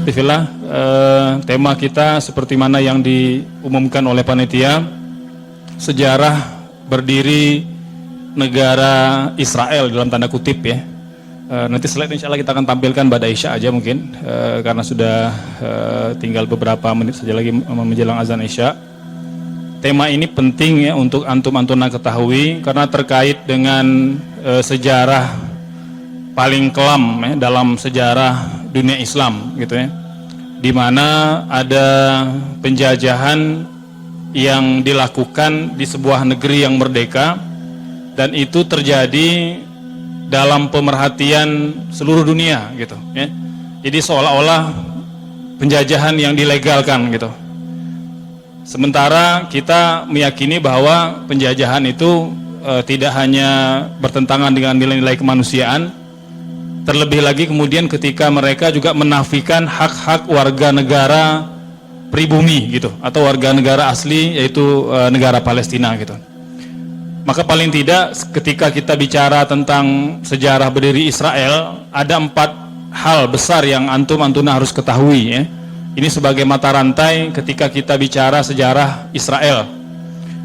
Bismillah, tema kita seperti mana yang diumumkan oleh panitia, sejarah berdiri negara Israel dalam tanda kutip ya. Nanti slide insya Allah kita akan tampilkan pada Isya aja mungkin, karena sudah tinggal beberapa menit saja lagi menjelang azan Isya. Tema ini penting ya untuk antum-antuna ketahui karena terkait dengan sejarah paling kelam ya, dalam sejarah dunia Islam gitu ya, di mana ada penjajahan yang dilakukan di sebuah negeri yang merdeka dan itu terjadi dalam pemerhatian seluruh dunia gitu ya. Jadi seolah-olah penjajahan yang dilegalkan gitu. Sementara kita meyakini bahwa penjajahan itu tidak hanya bertentangan dengan nilai-nilai kemanusiaan, terlebih lagi kemudian ketika mereka juga menafikan hak-hak warga negara pribumi gitu, atau warga negara asli yaitu negara Palestina gitu. Maka paling tidak ketika kita bicara tentang sejarah berdiri Israel, ada 4 hal besar yang antum-antuna harus ketahui ya. Ini sebagai mata rantai ketika kita bicara sejarah Israel.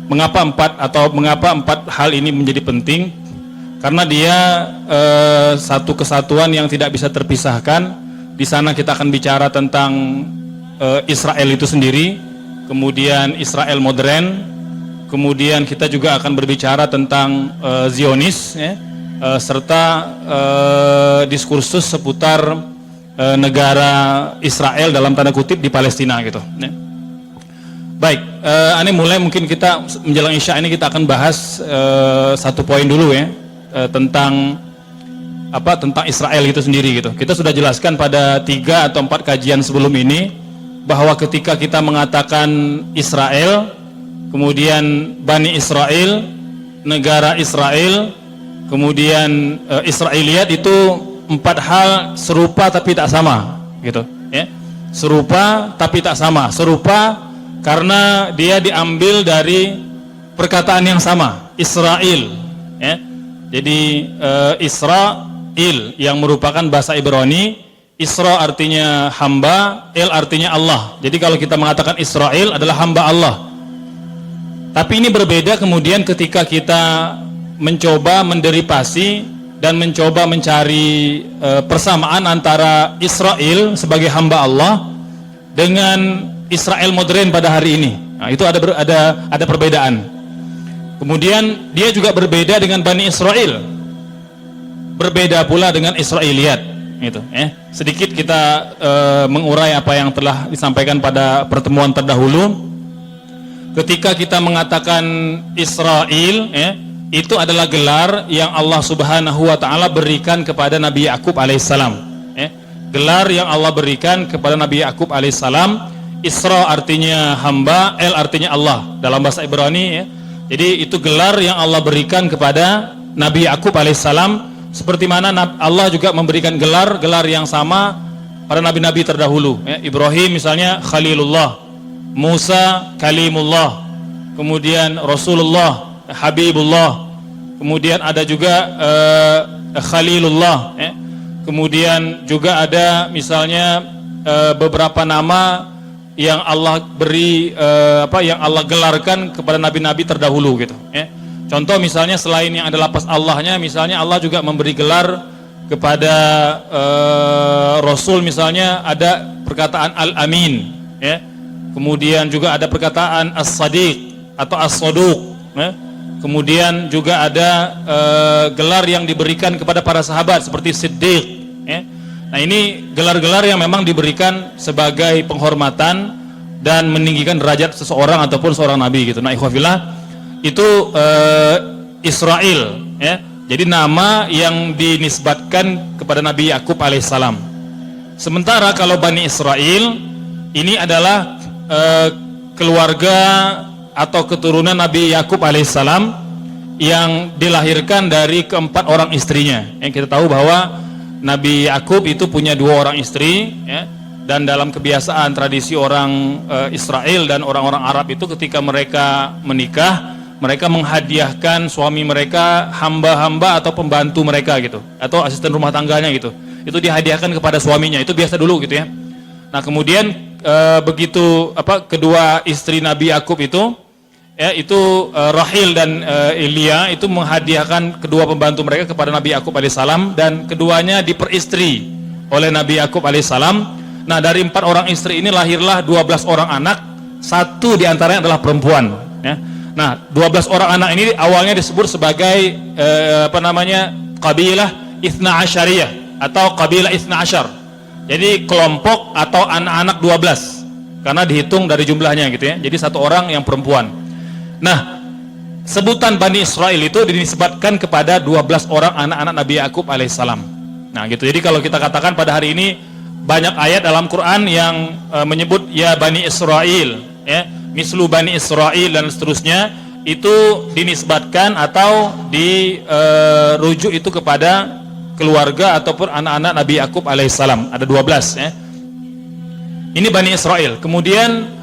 Mengapa 4 hal ini menjadi penting? Karena dia satu kesatuan yang tidak bisa terpisahkan. Di sana kita akan bicara tentang Israel itu sendiri, kemudian Israel modern, kemudian kita juga akan berbicara tentang Zionis ya, serta diskursus seputar negara Israel dalam tanda kutip di Palestina gitu ya. Baik, ini mulai mungkin kita menjelang Isya ini kita akan bahas satu poin dulu ya, tentang Israel itu sendiri gitu. Kita sudah jelaskan pada 3 atau 4 kajian sebelum ini bahwa ketika kita mengatakan Israel, kemudian Bani Israel, negara Israel, kemudian Israiliyat, itu 4 hal serupa tapi tak sama gitu ya. Serupa tapi tak sama. Serupa karena dia diambil dari perkataan yang sama, Israel ya. Jadi Israel yang merupakan bahasa Ibrani, Isra artinya hamba, El artinya Allah. Jadi kalau kita mengatakan Israel adalah hamba Allah. Tapi ini berbeda kemudian ketika kita mencoba menderivasi dan mencoba mencari persamaan antara Israel sebagai hamba Allah dengan Israel modern pada hari ini. Nah, itu ada perbedaan. Kemudian dia juga berbeda dengan Bani Israel, berbeda pula dengan Israiliyat gitu ya. Sedikit kita mengurai apa yang telah disampaikan pada pertemuan terdahulu. Ketika kita mengatakan Israel ya, itu adalah gelar yang Allah Subhanahu wa Ta'ala berikan kepada Nabi Yakub alaihissalam ya. Gelar yang Allah berikan kepada Nabi Yakub alaihissalam. Isra artinya hamba, El artinya Allah dalam bahasa Ibrani ya. Jadi itu gelar yang Allah berikan kepada Nabi Yakub alaihissalam, seperti mana Allah juga memberikan gelar yang sama pada nabi-nabi terdahulu ya. Ibrahim misalnya Khalilullah, Musa Kalimullah, kemudian Rasulullah Habibullah, kemudian ada juga Khalilullah ya. Kemudian juga ada misalnya beberapa nama yang Allah beri yang Allah gelarkan kepada nabi-nabi terdahulu gitu ya. Contoh misalnya selain yang ada lafaz Allahnya, misalnya Allah juga memberi gelar kepada Rasul, misalnya ada perkataan Al-Amin ya. Kemudian juga ada perkataan As-Sadiq atau As-Saduq ya. Kemudian juga ada gelar yang diberikan kepada para sahabat seperti Siddiq ya. Nah, ini gelar-gelar yang memang diberikan sebagai penghormatan dan meninggikan derajat seseorang ataupun seorang nabi gitu. Nah, ikhwafillah, itu Israel ya. Jadi nama yang dinisbatkan kepada Nabi Yakub alaihissalam. Sementara kalau Bani Israel ini adalah keluarga atau keturunan Nabi Yakub alaihissalam yang dilahirkan dari keempat orang istrinya. Yang kita tahu bahwa Nabi Yakub itu punya 2 orang istri ya, dan dalam kebiasaan tradisi orang Israel dan orang-orang Arab itu ketika mereka menikah, mereka menghadiahkan suami mereka hamba-hamba atau pembantu mereka gitu, atau asisten rumah tangganya gitu. Itu dihadiahkan kepada suaminya, itu biasa dulu gitu ya. Nah kemudian begitu kedua istri Nabi Yakub itu Rahil dan Ilya itu menghadiahkan kedua pembantu mereka kepada Nabi Yakub alaihissalam, dan keduanya diperistri oleh Nabi Yakub alaihissalam. Nah dari 4 orang istri ini lahirlah 12 orang anak, 1 diantaranya adalah perempuan. Ya. Nah 12 orang anak ini awalnya disebut sebagai kabilah Ithna Asyariyah atau kabilah Ithna Asyar. Jadi kelompok atau anak-anak 12 karena dihitung dari jumlahnya gitu ya. Jadi 1 orang yang perempuan. Nah, sebutan Bani Israel itu dinisbatkan kepada 12 orang anak-anak Nabi Yakub alaihissalam. Nah, gitu. Jadi kalau kita katakan pada hari ini banyak ayat dalam Quran yang menyebut ya Bani Israel, ya, mislu Bani Israel dan seterusnya, itu dinisbatkan atau dirujuk itu kepada keluarga ataupun anak-anak Nabi Yakub alaihissalam. Ada 12 ya. Ini Bani Israel. Kemudian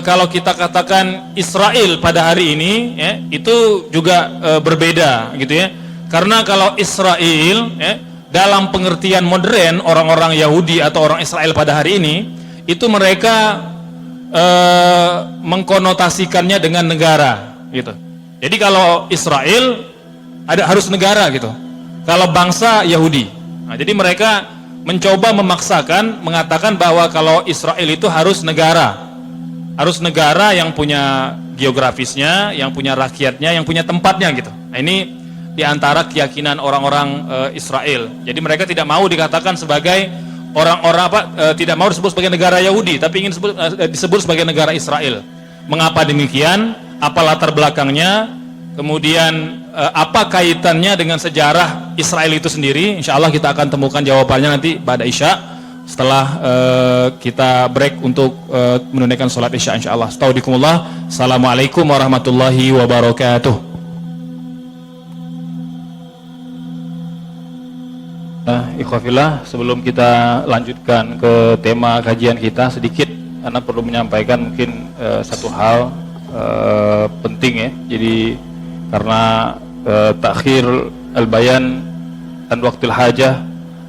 kalau kita katakan Israel pada hari ini ya, itu juga berbeda gitu ya. Karena kalau Israel ya, dalam pengertian modern orang-orang Yahudi atau orang Israel pada hari ini itu mereka mengkonotasikannya dengan negara gitu. Jadi kalau Israel harus negara gitu. Kalau bangsa Yahudi. Nah, jadi mereka mencoba memaksakan mengatakan bahwa kalau Israel itu harus negara. Harus negara yang punya geografisnya, yang punya rakyatnya, yang punya tempatnya gitu. Nah, ini diantara keyakinan orang-orang Israel. Jadi mereka tidak mau dikatakan sebagai orang-orang tidak mau disebut sebagai negara Yahudi, tapi ingin disebut sebagai negara Israel. Mengapa demikian? Apa latar belakangnya? Kemudian apa kaitannya dengan sejarah Israel itu sendiri? Insya Allah kita akan temukan jawabannya nanti pada Isya. Setelah kita break untuk menunaikan sholat Isya insyaallah. Astagfirullah. Assalamualaikum warahmatullahi wabarakatuh. Nah, ikhwafillah, sebelum kita lanjutkan ke tema kajian kita, sedikit Anda perlu menyampaikan mungkin satu hal penting ya. Jadi karena takhir al-bayan dan waktil hajah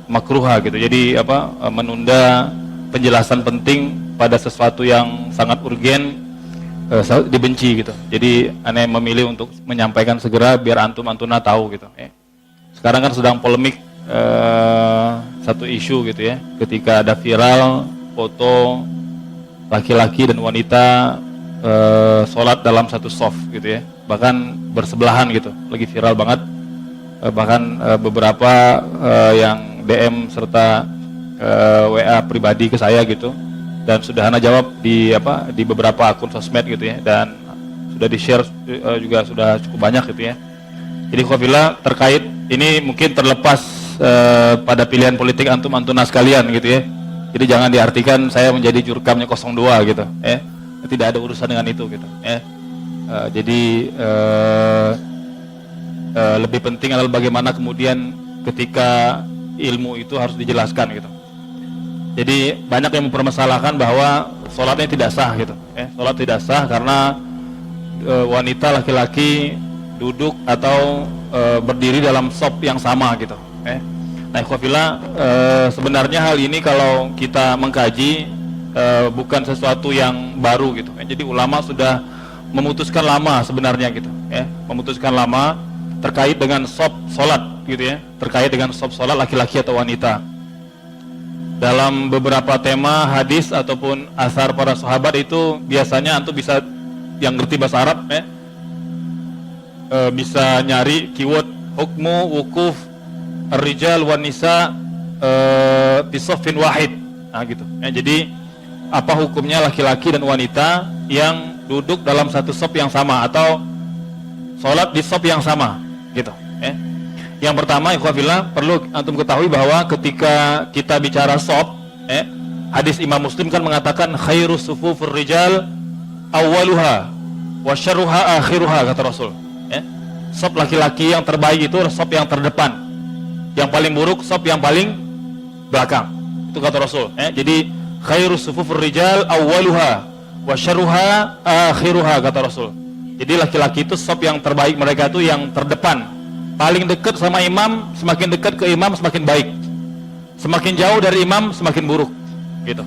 makruha gitu. Jadi menunda penjelasan penting pada sesuatu yang sangat urgen dibenci gitu. Jadi aneh memilih untuk menyampaikan segera biar antuna tahu gitu ya. Sekarang kan sedang polemik satu isu gitu ya, ketika ada viral foto laki-laki dan wanita sholat dalam satu shaf gitu ya, bahkan bersebelahan gitu, lagi viral banget. Bahkan beberapa yang DM serta WA pribadi ke saya gitu, dan sudah Ana jawab di beberapa akun sosmed gitu ya, dan sudah di-share juga sudah cukup banyak gitu ya. Jadi khawfillah terkait ini mungkin terlepas pada pilihan politik antum-antuna sekalian gitu ya. Jadi jangan diartikan saya menjadi jurkamnya 02 gitu ya. Tidak ada urusan dengan itu gitu ya. Jadi lebih penting adalah bagaimana kemudian ketika ilmu itu harus dijelaskan gitu. Jadi banyak yang mempermasalahkan bahwa sholatnya tidak sah gitu. Sholat tidak sah karena wanita laki-laki duduk atau berdiri dalam shaf yang sama gitu. Nah, ikhwafillah, sebenarnya hal ini kalau kita mengkaji bukan sesuatu yang baru gitu. Jadi ulama sudah memutuskan lama sebenarnya gitu. Memutuskan lama terkait dengan shaf sholat gitu ya, terkait dengan shaf sholat laki-laki atau wanita. Dalam beberapa tema hadis ataupun asar para sahabat itu biasanya antum bisa yang ngerti bahasa Arab ya, bisa nyari keyword hukmu wukuf ar-rijal wan nisa fi shaffin wahid. Nah gitu. Jadi apa hukumnya laki-laki dan wanita yang duduk dalam satu shaf yang sama atau sholat di shaf yang sama gitu. Yang pertama, ikhwafillah, perlu antum ketahui bahwa ketika kita bicara shaf, hadis Imam Muslim kan mengatakan khairus sufufur rijal awwaluha wa syarruha akhiruha, kata Rasul. Shaf laki-laki yang terbaik itu shaf yang terdepan, yang paling buruk shaf yang paling belakang. Itu kata Rasul. Jadi khairus sufufur rijal awwaluha wa syarruha akhiruha, kata Rasul. Jadi laki-laki itu shaf yang terbaik mereka itu yang terdepan. Paling dekat sama imam, semakin dekat ke imam semakin baik. Semakin jauh dari imam semakin buruk. gitu.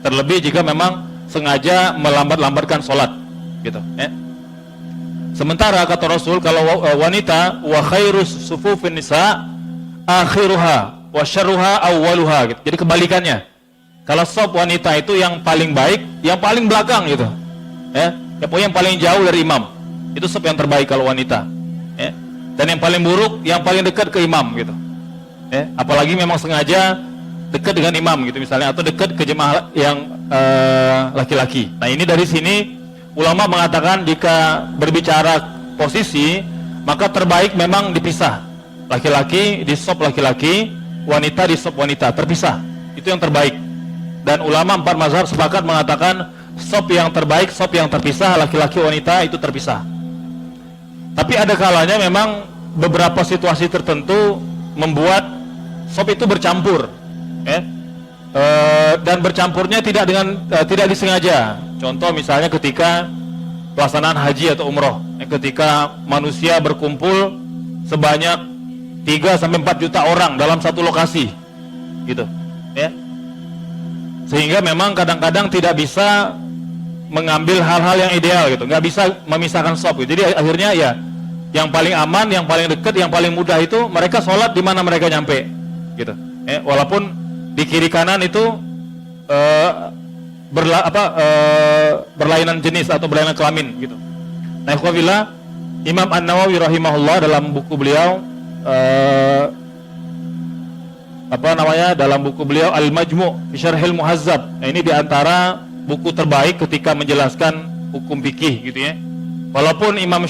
Terlebih jika memang sengaja melambat-lambatkan sholat, gitu. Sementara kata Rasul, kalau wanita, wa khairus sufufin nisa akhiruha wa syarruha awwaluha, gitu. Jadi kebalikannya. Kalau sop wanita itu yang paling baik, yang paling belakang gitu. Ya pokoknya yang paling jauh dari imam. Itu sop yang terbaik kalau wanita. Dan yang paling buruk, yang paling dekat ke imam gitu. Apalagi memang sengaja dekat dengan imam gitu misalnya, atau dekat ke jemaah yang laki-laki. Nah, ini dari sini ulama mengatakan jika berbicara posisi, maka terbaik memang dipisah. Laki-laki di sop laki-laki, wanita di sop wanita, terpisah. Itu yang terbaik. Dan ulama 4 mazhab sepakat mengatakan sop yang terbaik, sop yang terpisah, laki-laki wanita itu terpisah. Tapi ada kalanya memang beberapa situasi tertentu membuat sop itu bercampur, dan bercampurnya tidak disengaja. Contoh misalnya ketika pelaksanaan haji atau umroh, ketika manusia berkumpul sebanyak 3-4 juta orang dalam satu lokasi, gitu, sehingga memang kadang-kadang tidak bisa mengambil hal-hal yang ideal gitu, nggak bisa memisahkan sop gitu. Jadi akhirnya ya yang paling aman, yang paling dekat, yang paling mudah itu mereka sholat di mana mereka nyampe, gitu. Walaupun di kiri kanan itu berlainan jenis atau berlainan kelamin, gitu. Nah, ikhwafillah, Imam An-Nawawi rahimahullah dalam buku beliau dalam buku beliau Al-Majmu' fi Syarhil Muhazzab. Nah, ini diantara buku terbaik ketika menjelaskan hukum fikih, gitu ya. Walaupun Imam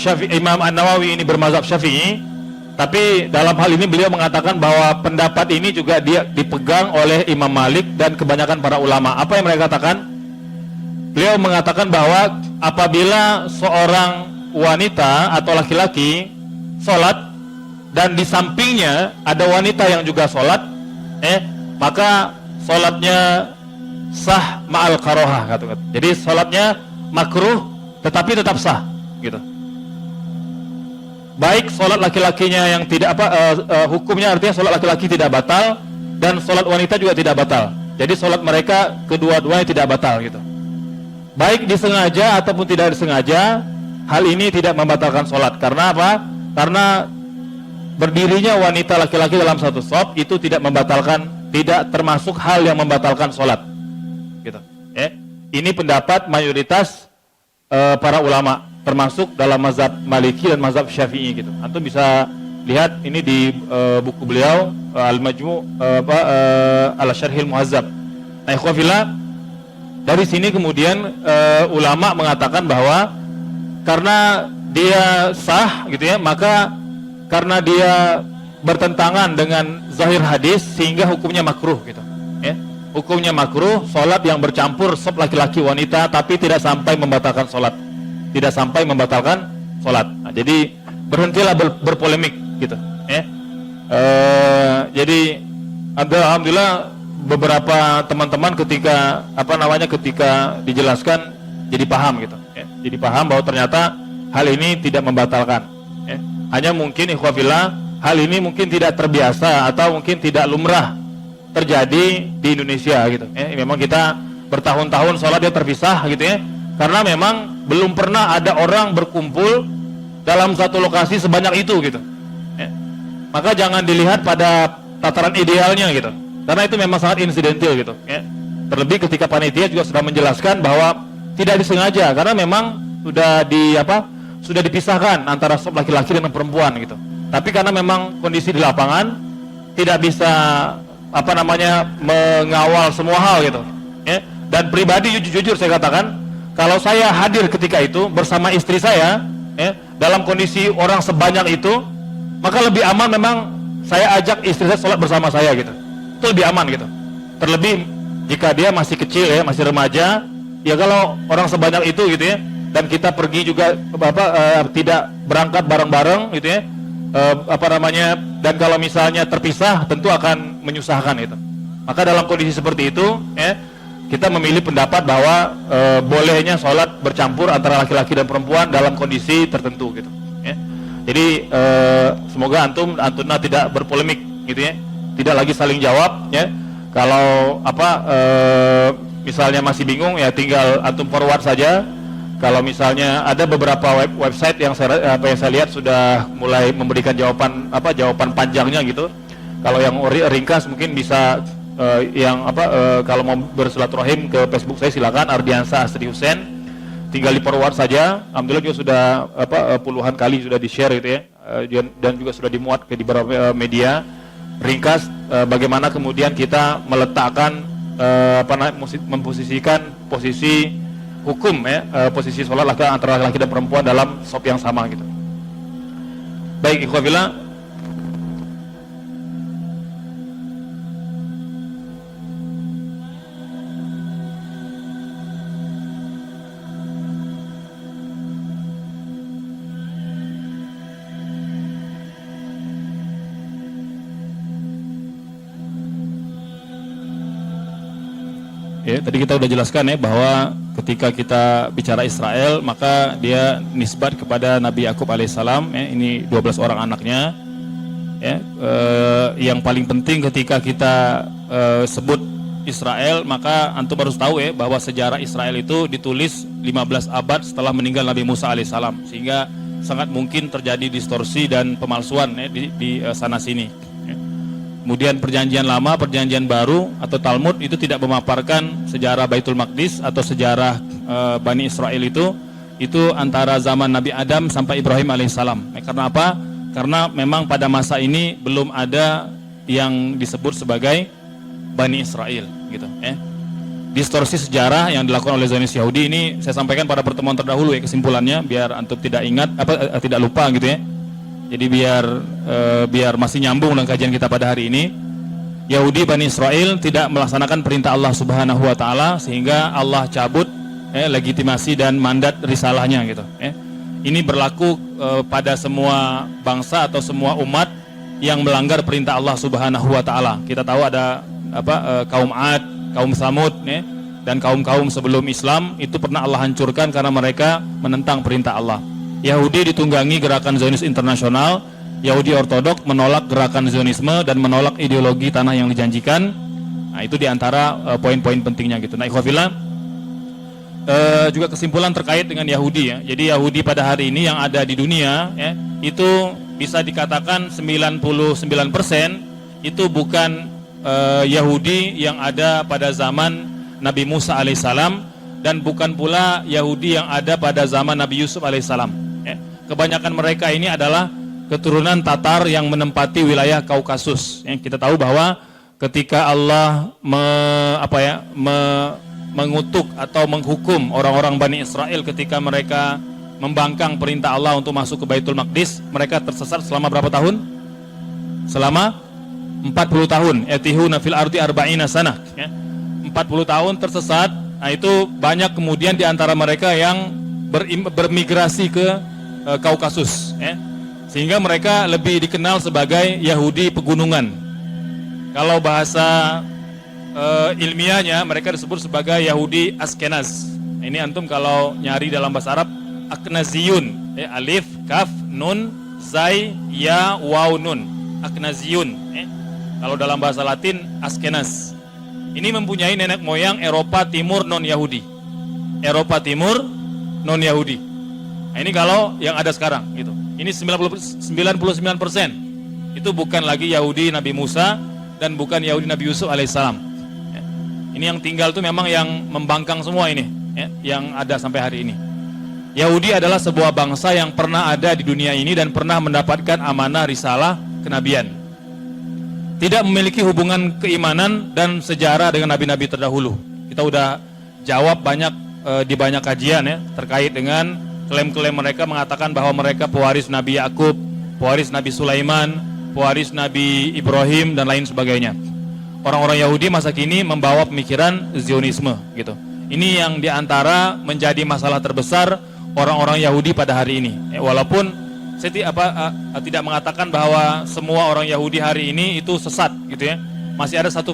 An-Nawawi ini bermazhab Syafi'i, tapi dalam hal ini beliau mengatakan bahwa pendapat ini juga dia dipegang oleh Imam Malik dan kebanyakan para ulama. Apa yang mereka katakan? Beliau mengatakan bahwa apabila seorang wanita atau laki-laki sholat dan di sampingnya ada wanita yang juga sholat, maka sholatnya sah ma'al karohah, kata. Jadi sholatnya makruh tetapi tetap sah, gitu. Baik sholat laki-lakinya yang tidak hukumnya artinya sholat laki-laki tidak batal dan sholat wanita juga tidak batal. Jadi sholat mereka kedua-duanya tidak batal, gitu. Baik disengaja ataupun tidak disengaja, hal ini tidak membatalkan sholat. Karena apa? Karena berdirinya wanita laki-laki dalam satu shaf itu tidak termasuk hal yang membatalkan sholat, gitu. Ini pendapat mayoritas para ulama, termasuk dalam mazhab Maliki dan mazhab Syafi'i, gitu. Antum bisa lihat ini di buku beliau Al-Majmu' Al-Syarhil Muhazzab. Nah, ikhwafillah, dari sini kemudian ulama mengatakan bahwa karena dia sah, gitu ya, maka karena dia bertentangan dengan zahir hadis sehingga hukumnya makruh, gitu. Hukumnya makruh sholat yang bercampur sop laki-laki wanita, tapi tidak sampai membatalkan sholat, tidak sampai membatalkan sholat. Nah, jadi berhentilah berpolemik, gitu. Jadi alhamdulillah beberapa teman-teman ketika ketika dijelaskan jadi paham, gitu. Jadi paham bahwa ternyata hal ini tidak membatalkan. Hanya mungkin ikhwafillah, hal ini mungkin tidak terbiasa atau mungkin tidak lumrah terjadi di Indonesia, gitu. Memang kita bertahun-tahun sholatnya terpisah, gitu ya. Karena memang belum pernah ada orang berkumpul dalam satu lokasi sebanyak itu, gitu. Maka jangan dilihat pada tataran idealnya, gitu. Karena itu memang sangat insidental, gitu. Terlebih ketika panitia juga sudah menjelaskan bahwa tidak disengaja, karena memang sudah dipisahkan antara shaf laki-laki dengan perempuan, gitu. Tapi karena memang kondisi di lapangan tidak bisa mengawal semua hal, gitu. Dan pribadi jujur saya katakan, kalau saya hadir ketika itu bersama istri saya, dalam kondisi orang sebanyak itu, maka lebih aman memang saya ajak istri saya sholat bersama saya, gitu. Itu lebih aman, gitu. Terlebih jika dia masih kecil, masih remaja, ya kalau orang sebanyak itu, gitu ya, dan kita pergi juga tidak berangkat bareng-bareng, gitu ya, dan kalau misalnya terpisah tentu akan menyusahkan, gitu. Maka dalam kondisi seperti itu, kita memilih pendapat bahwa bolehnya sholat bercampur antara laki-laki dan perempuan dalam kondisi tertentu, gitu. Jadi semoga antuna tidak berpolemik, gitu ya, tidak lagi saling jawab, ya. Kalau misalnya masih bingung ya tinggal antum forward saja. Kalau misalnya ada beberapa website yang saya lihat sudah mulai memberikan jawaban panjangnya gitu. Kalau yang ringkas mungkin bisa kalau mau bersilaturahim ke Facebook saya silakan, Ardiansa Asri Hussein. Tinggal di forward saja. Alhamdulillah juga sudah puluhan kali sudah di-share gitu ya. Dan juga sudah dimuat di beberapa media. Ringkas bagaimana kemudian kita meletakkan memposisikan posisi hukum ya, posisi sholat antara laki-laki dan perempuan dalam shop yang sama gitu. Baik, ikhwafillah. Ya, tadi kita udah jelaskan ya bahwa ketika kita bicara Israel maka dia nisbat kepada Nabi Yakub alaihissalam ya, ini 12 orang anaknya ya. Yang paling penting ketika kita sebut Israel maka antum harus tahu ya bahwa sejarah Israel itu ditulis 15 abad setelah meninggal Nabi Musa alaihissalam, sehingga sangat mungkin terjadi distorsi dan pemalsuan ya, di sana sini. Kemudian perjanjian lama, perjanjian baru atau Talmud itu tidak memaparkan sejarah Baitul Maqdis atau sejarah Bani Israel itu antara zaman Nabi Adam sampai Ibrahim alaihissalam. Karena apa? Karena memang pada masa ini belum ada yang disebut sebagai Bani Israel gitu. Distorsi sejarah yang dilakukan oleh Zionis Yahudi ini saya sampaikan pada pertemuan terdahulu ya, kesimpulannya biar antum tidak ingat tidak lupa gitu ya. Jadi biar masih nyambung dengan kajian kita pada hari ini. Yahudi Bani Israel tidak melaksanakan perintah Allah Subhanahu wa taala sehingga Allah cabut legitimasi dan mandat risalahnya gitu. Ini berlaku pada semua bangsa atau semua umat yang melanggar perintah Allah Subhanahu wa taala. Kita tahu ada kaum Ad, kaum Samud dan kaum-kaum sebelum Islam itu pernah Allah hancurkan karena mereka menentang perintah Allah. Yahudi ditunggangi gerakan Zionis internasional, Yahudi Ortodok menolak gerakan Zionisme dan menolak ideologi tanah yang dijanjikan. Nah, itu diantara poin-poin pentingnya gitu. Nah, ikhwafillah, juga kesimpulan terkait dengan Yahudi ya. Jadi Yahudi pada hari ini yang ada di dunia ya, itu bisa dikatakan 99% itu bukan Yahudi yang ada pada zaman Nabi Musa alaihissalam dan bukan pula Yahudi yang ada pada zaman Nabi Yusuf alaihissalam. Kebanyakan mereka ini adalah keturunan Tatar yang menempati wilayah Kaukasus. Kita tahu bahwa ketika Allah mengutuk atau menghukum orang-orang Bani Israel ketika mereka membangkang perintah Allah untuk masuk ke Baitul Maqdis, mereka tersesat selama berapa tahun? Selama 40 tahun. Etihuna fil ardi arba'ina sanah. 40 tahun tersesat. Nah, itu banyak kemudian di antara mereka yang bermigrasi ke Kaukasus sehingga mereka lebih dikenal sebagai Yahudi pegunungan. Kalau bahasa ilmiahnya mereka disebut sebagai Yahudi Askenaz. Ini antum kalau nyari dalam bahasa Arab Aknaziyun, alif, kaf, nun, zai, ya, waw, nun, Aknaziyun. Kalau dalam bahasa Latin Askenaz. Ini mempunyai nenek moyang Eropa Timur non Yahudi. Eropa Timur non Yahudi. Nah, ini kalau yang ada sekarang gitu. Ini 99% itu bukan lagi Yahudi Nabi Musa dan bukan Yahudi Nabi Yusuf alaihissalam. Ini yang tinggal tuh memang yang membangkang semua ini yang ada sampai hari ini. Yahudi adalah sebuah bangsa yang pernah ada di dunia ini dan pernah mendapatkan amanah risalah kenabian. Tidak memiliki hubungan keimanan dan sejarah dengan nabi-nabi terdahulu. Kita udah jawab banyak di banyak kajian ya terkait dengan klaim-klaim mereka mengatakan bahwa mereka pewaris Nabi Yakub, pewaris Nabi Sulaiman, pewaris Nabi Ibrahim dan lain sebagainya. Orang-orang Yahudi masa kini membawa pemikiran Zionisme gitu. Ini yang diantara menjadi masalah terbesar orang-orang Yahudi pada hari ini. Walaupun saya tidak mengatakan bahwa semua orang Yahudi hari ini itu sesat gitu ya. Masih ada 1%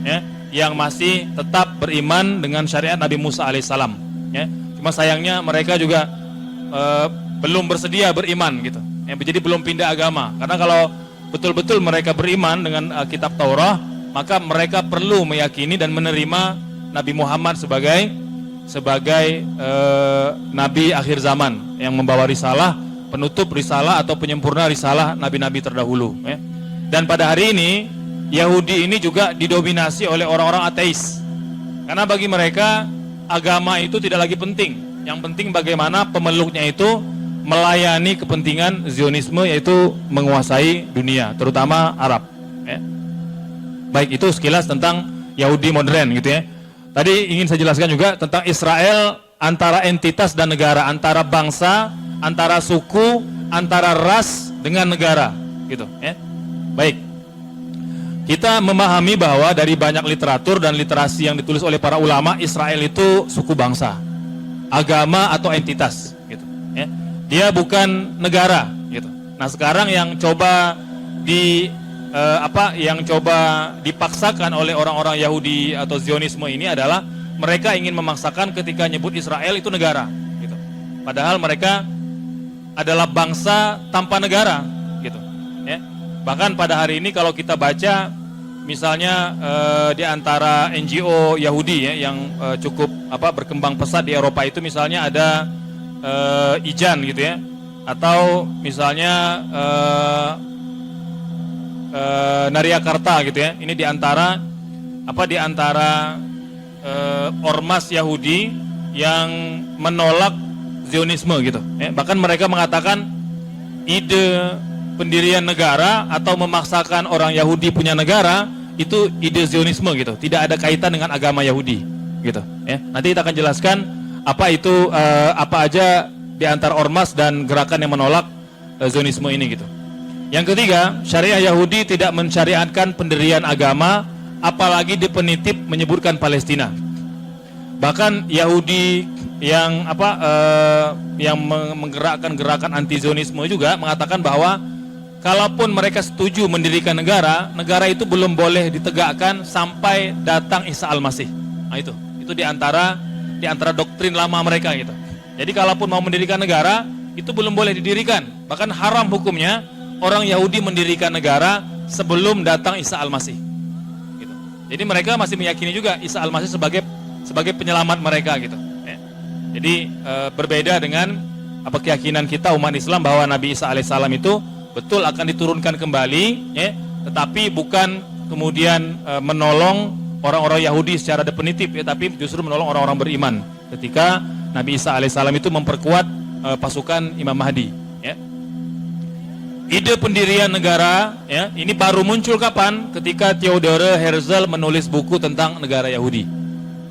ya yang masih tetap beriman dengan syariat Nabi Musa alaihissalam ya. Cuma sayangnya mereka juga belum bersedia beriman gitu. Jadi belum pindah agama. Karena kalau betul-betul mereka beriman dengan kitab Taurat, maka mereka perlu meyakini dan menerima Nabi Muhammad sebagai nabi akhir zaman yang membawa risalah, penutup risalah atau penyempurna risalah nabi-nabi terdahulu. Dan pada hari ini Yahudi ini juga didominasi oleh orang-orang ateis, karena bagi mereka agama itu tidak lagi penting. Yang penting bagaimana pemeluknya itu melayani kepentingan Zionisme, yaitu menguasai dunia, terutama Arab. Baik, itu sekilas tentang Yahudi modern gitu ya. Tadi ingin saya jelaskan juga tentang Israel, antara entitas dan negara, antara bangsa, antara suku, antara ras dengan negara gitu ya. Baik, kita memahami bahwa dari banyak literatur dan literasi yang ditulis oleh para ulama, Israel itu suku bangsa, agama atau entitas gitu ya. Dia bukan negara gitu. Nah, sekarang yang coba dipaksakan oleh orang-orang Yahudi atau Zionisme ini adalah mereka ingin memaksakan ketika nyebut Israel itu negara gitu. Padahal mereka adalah bangsa tanpa negara gitu ya. Bahkan pada hari ini kalau kita baca misalnya di antara NGO Yahudi ya, yang cukup berkembang pesat di Eropa itu, misalnya ada IJAN gitu ya, atau misalnya Naryakarta gitu ya. Ini di antara ormas Yahudi yang menolak Zionisme gitu ya. Bahkan mereka mengatakan ide pendirian negara atau memaksakan orang Yahudi punya negara itu ide Zionisme gitu, tidak ada kaitan dengan agama Yahudi gitu ya. Nanti kita akan jelaskan apa aja di antara ormas dan gerakan yang menolak Zionisme ini gitu. Yang ketiga, syariah Yahudi tidak mensyariatkan pendirian agama, apalagi definitif menyebutkan Palestina. Bahkan Yahudi yang menggerakkan gerakan anti Zionisme juga mengatakan bahwa kalaupun mereka setuju mendirikan negara itu belum boleh ditegakkan sampai datang Isa Al-Masih. Nah, itu di antara doktrin lama mereka gitu. Jadi kalaupun mau mendirikan negara itu belum boleh didirikan, bahkan haram hukumnya orang Yahudi mendirikan negara sebelum datang Isa Al-Masih gitu. Jadi mereka masih meyakini juga Isa Al-Masih sebagai penyelamat mereka gitu ya. Jadi berbeda dengan keyakinan kita umat Islam bahwa Nabi Isa alaihissalam itu betul akan diturunkan kembali ya, tetapi bukan kemudian menolong orang-orang Yahudi secara definitif ya, tapi justru menolong orang-orang beriman ketika Nabi Isa alaihissalam itu memperkuat pasukan Imam Mahdi ya. Ide pendirian negara ya, ini baru muncul kapan? Ketika Theodore Herzl menulis buku tentang negara Yahudi.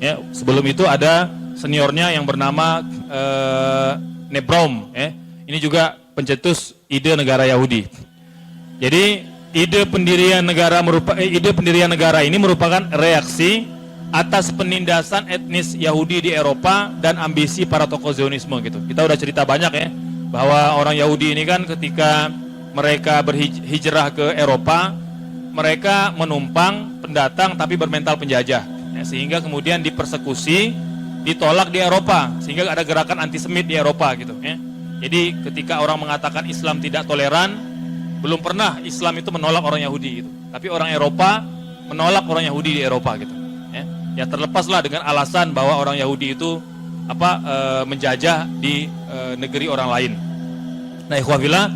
Ya, sebelum itu ada seniornya yang bernama Nebraum ya. Ini juga pencetus ide negara Yahudi. Jadi ide pendirian negara ini merupakan reaksi atas penindasan etnis Yahudi di Eropa dan ambisi para tokoh Zionisme gitu. Kita udah cerita banyak ya bahwa orang Yahudi ini kan ketika mereka berhijrah ke Eropa, mereka menumpang pendatang tapi bermental penjajah ya, sehingga kemudian dipersekusi, ditolak di Eropa, sehingga ada gerakan antisemit di Eropa gitu ya. Jadi ketika orang mengatakan Islam tidak toleran, belum pernah Islam itu menolak orang Yahudi gitu. Tapi orang Eropa menolak orang Yahudi di Eropa gitu ya. Ya terlepaslah dengan alasan bahwa orang Yahudi itu menjajah di negeri orang lain. Nah, ikhwafillah,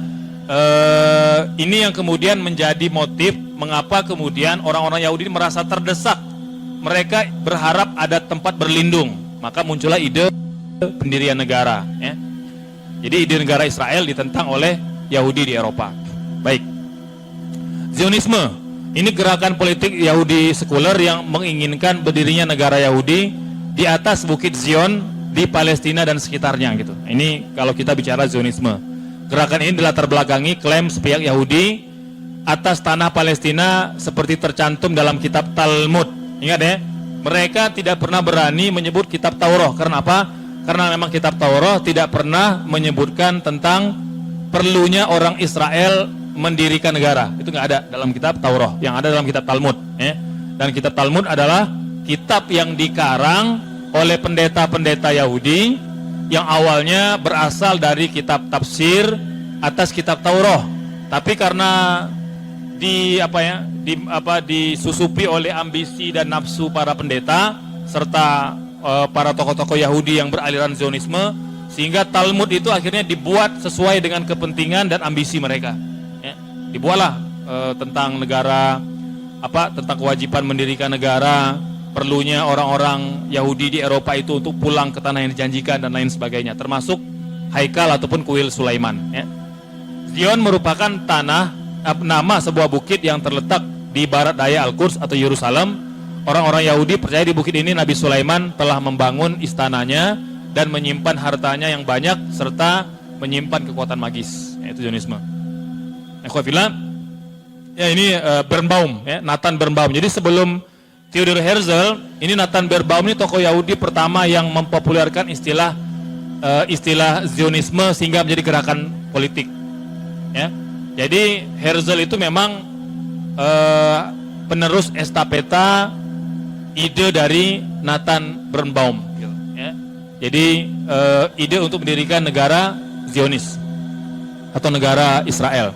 ini yang kemudian menjadi motif mengapa kemudian orang-orang Yahudi merasa terdesak. Mereka berharap ada tempat berlindung, maka muncullah ide pendirian negara ya. Jadi ide negara Israel ditentang oleh Yahudi di Eropa. Baik, Zionisme ini gerakan politik Yahudi sekuler yang menginginkan berdirinya negara Yahudi di atas Bukit Zion di Palestina dan sekitarnya gitu. Ini kalau kita bicara Zionisme. Gerakan ini dilatar belakangi klaim sepihak Yahudi atas tanah Palestina seperti tercantum dalam kitab Talmud. Ingat ya, mereka tidak pernah berani menyebut kitab Taurat. Karena apa? Karena memang kitab Taurat tidak pernah menyebutkan tentang perlunya orang Israel mendirikan negara. Itu nggak ada dalam kitab Taurat. Yang ada dalam kitab Talmud ya. Dan kitab Talmud adalah kitab yang dikarang oleh pendeta-pendeta Yahudi yang awalnya berasal dari kitab tafsir atas kitab Taurat, tapi karena disusupi oleh ambisi dan nafsu para pendeta serta para tokoh-tokoh Yahudi yang beraliran Zionisme, sehingga Talmud itu akhirnya dibuat sesuai dengan kepentingan dan ambisi mereka. Ya. Dibuatlah tentang negara, tentang kewajiban mendirikan negara, perlunya orang-orang Yahudi di Eropa itu untuk pulang ke tanah yang dijanjikan dan lain sebagainya, termasuk Haikal ataupun kuil Sulaiman. Ya. Zion merupakan nama sebuah bukit yang terletak di barat daya Al-Quds atau Yerusalem. Orang-orang Yahudi percaya di bukit ini Nabi Sulaiman telah membangun istananya dan menyimpan hartanya yang banyak serta menyimpan kekuatan magis. Itu Zionisme. Ya, ini Birnbaum, ya, Nathan Birnbaum. Jadi sebelum Theodor Herzl, ini Nathan Birnbaum ini tokoh Yahudi pertama yang mempopulerkan istilah Zionisme sehingga menjadi gerakan politik. Ya. Jadi Herzl itu memang penerus estafeta ide dari Nathan Birnbaum. Gitu, ya. Jadi ide untuk mendirikan negara Zionis atau negara Israel.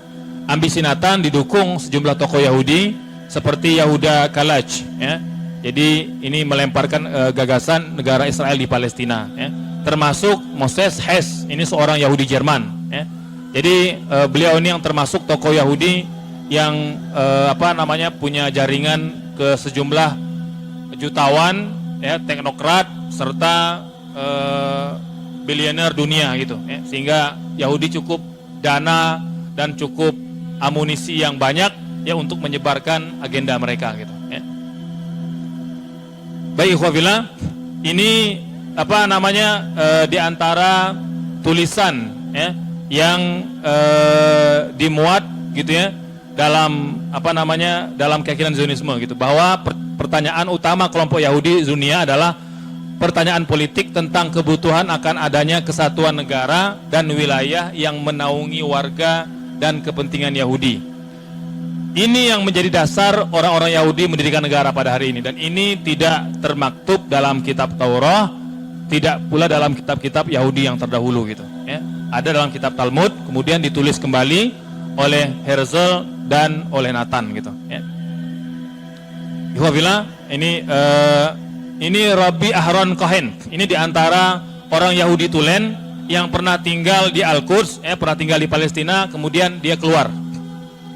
Ambisi Nathan didukung sejumlah tokoh Yahudi seperti Yehuda Kalach. Ya. Jadi ini melemparkan gagasan negara Israel di Palestina. Ya. Termasuk Moses Hess, ini seorang Yahudi Jerman. Ya. Jadi beliau ini yang termasuk tokoh Yahudi yang punya jaringan ke sejumlah jutawan, ya, teknokrat serta bilioner dunia gitu. Ya. Sehingga Yahudi cukup dana dan cukup amunisi yang banyak ya untuk menyebarkan agenda mereka gitu. Ya. Baik, ikhwafillah, ini di antara tulisan ya yang dimuat gitu ya dalam dalam keyakinan Zionisme gitu, bahwa pertanyaan utama kelompok Yahudi Zunia adalah pertanyaan politik tentang kebutuhan akan adanya kesatuan negara dan wilayah yang menaungi warga dan kepentingan Yahudi. Ini yang menjadi dasar orang-orang Yahudi mendirikan negara pada hari ini, dan ini tidak termaktub dalam kitab Taurat, tidak pula dalam kitab-kitab Yahudi yang terdahulu gitu. Ya. Ada dalam kitab Talmud, kemudian ditulis kembali oleh Herzl dan oleh Nathan gitu. Ya. Ikhwafillah, ini Rabbi Ahron Cohen. Ini diantara orang Yahudi Tulen yang pernah tinggal di Al-Quds, pernah tinggal di Palestina, kemudian dia keluar.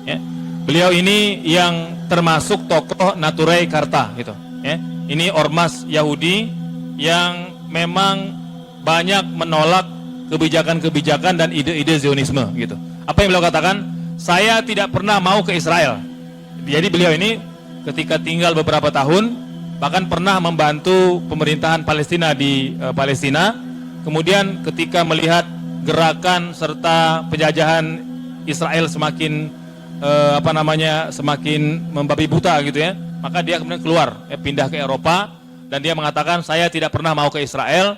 Ya. Beliau ini yang termasuk tokoh Naturei Karta gitu. Ya. Ini ormas Yahudi yang memang banyak menolak kebijakan-kebijakan dan ide-ide Zionisme gitu. Apa yang beliau katakan? Saya tidak pernah mau ke Israel. Jadi beliau ini ketika tinggal beberapa tahun, bahkan pernah membantu pemerintahan Palestina di Palestina. Kemudian ketika melihat gerakan serta penjajahan Israel semakin semakin membabi buta gitu ya, maka dia kemudian keluar, pindah ke Eropa, dan dia mengatakan saya tidak pernah mau ke Israel,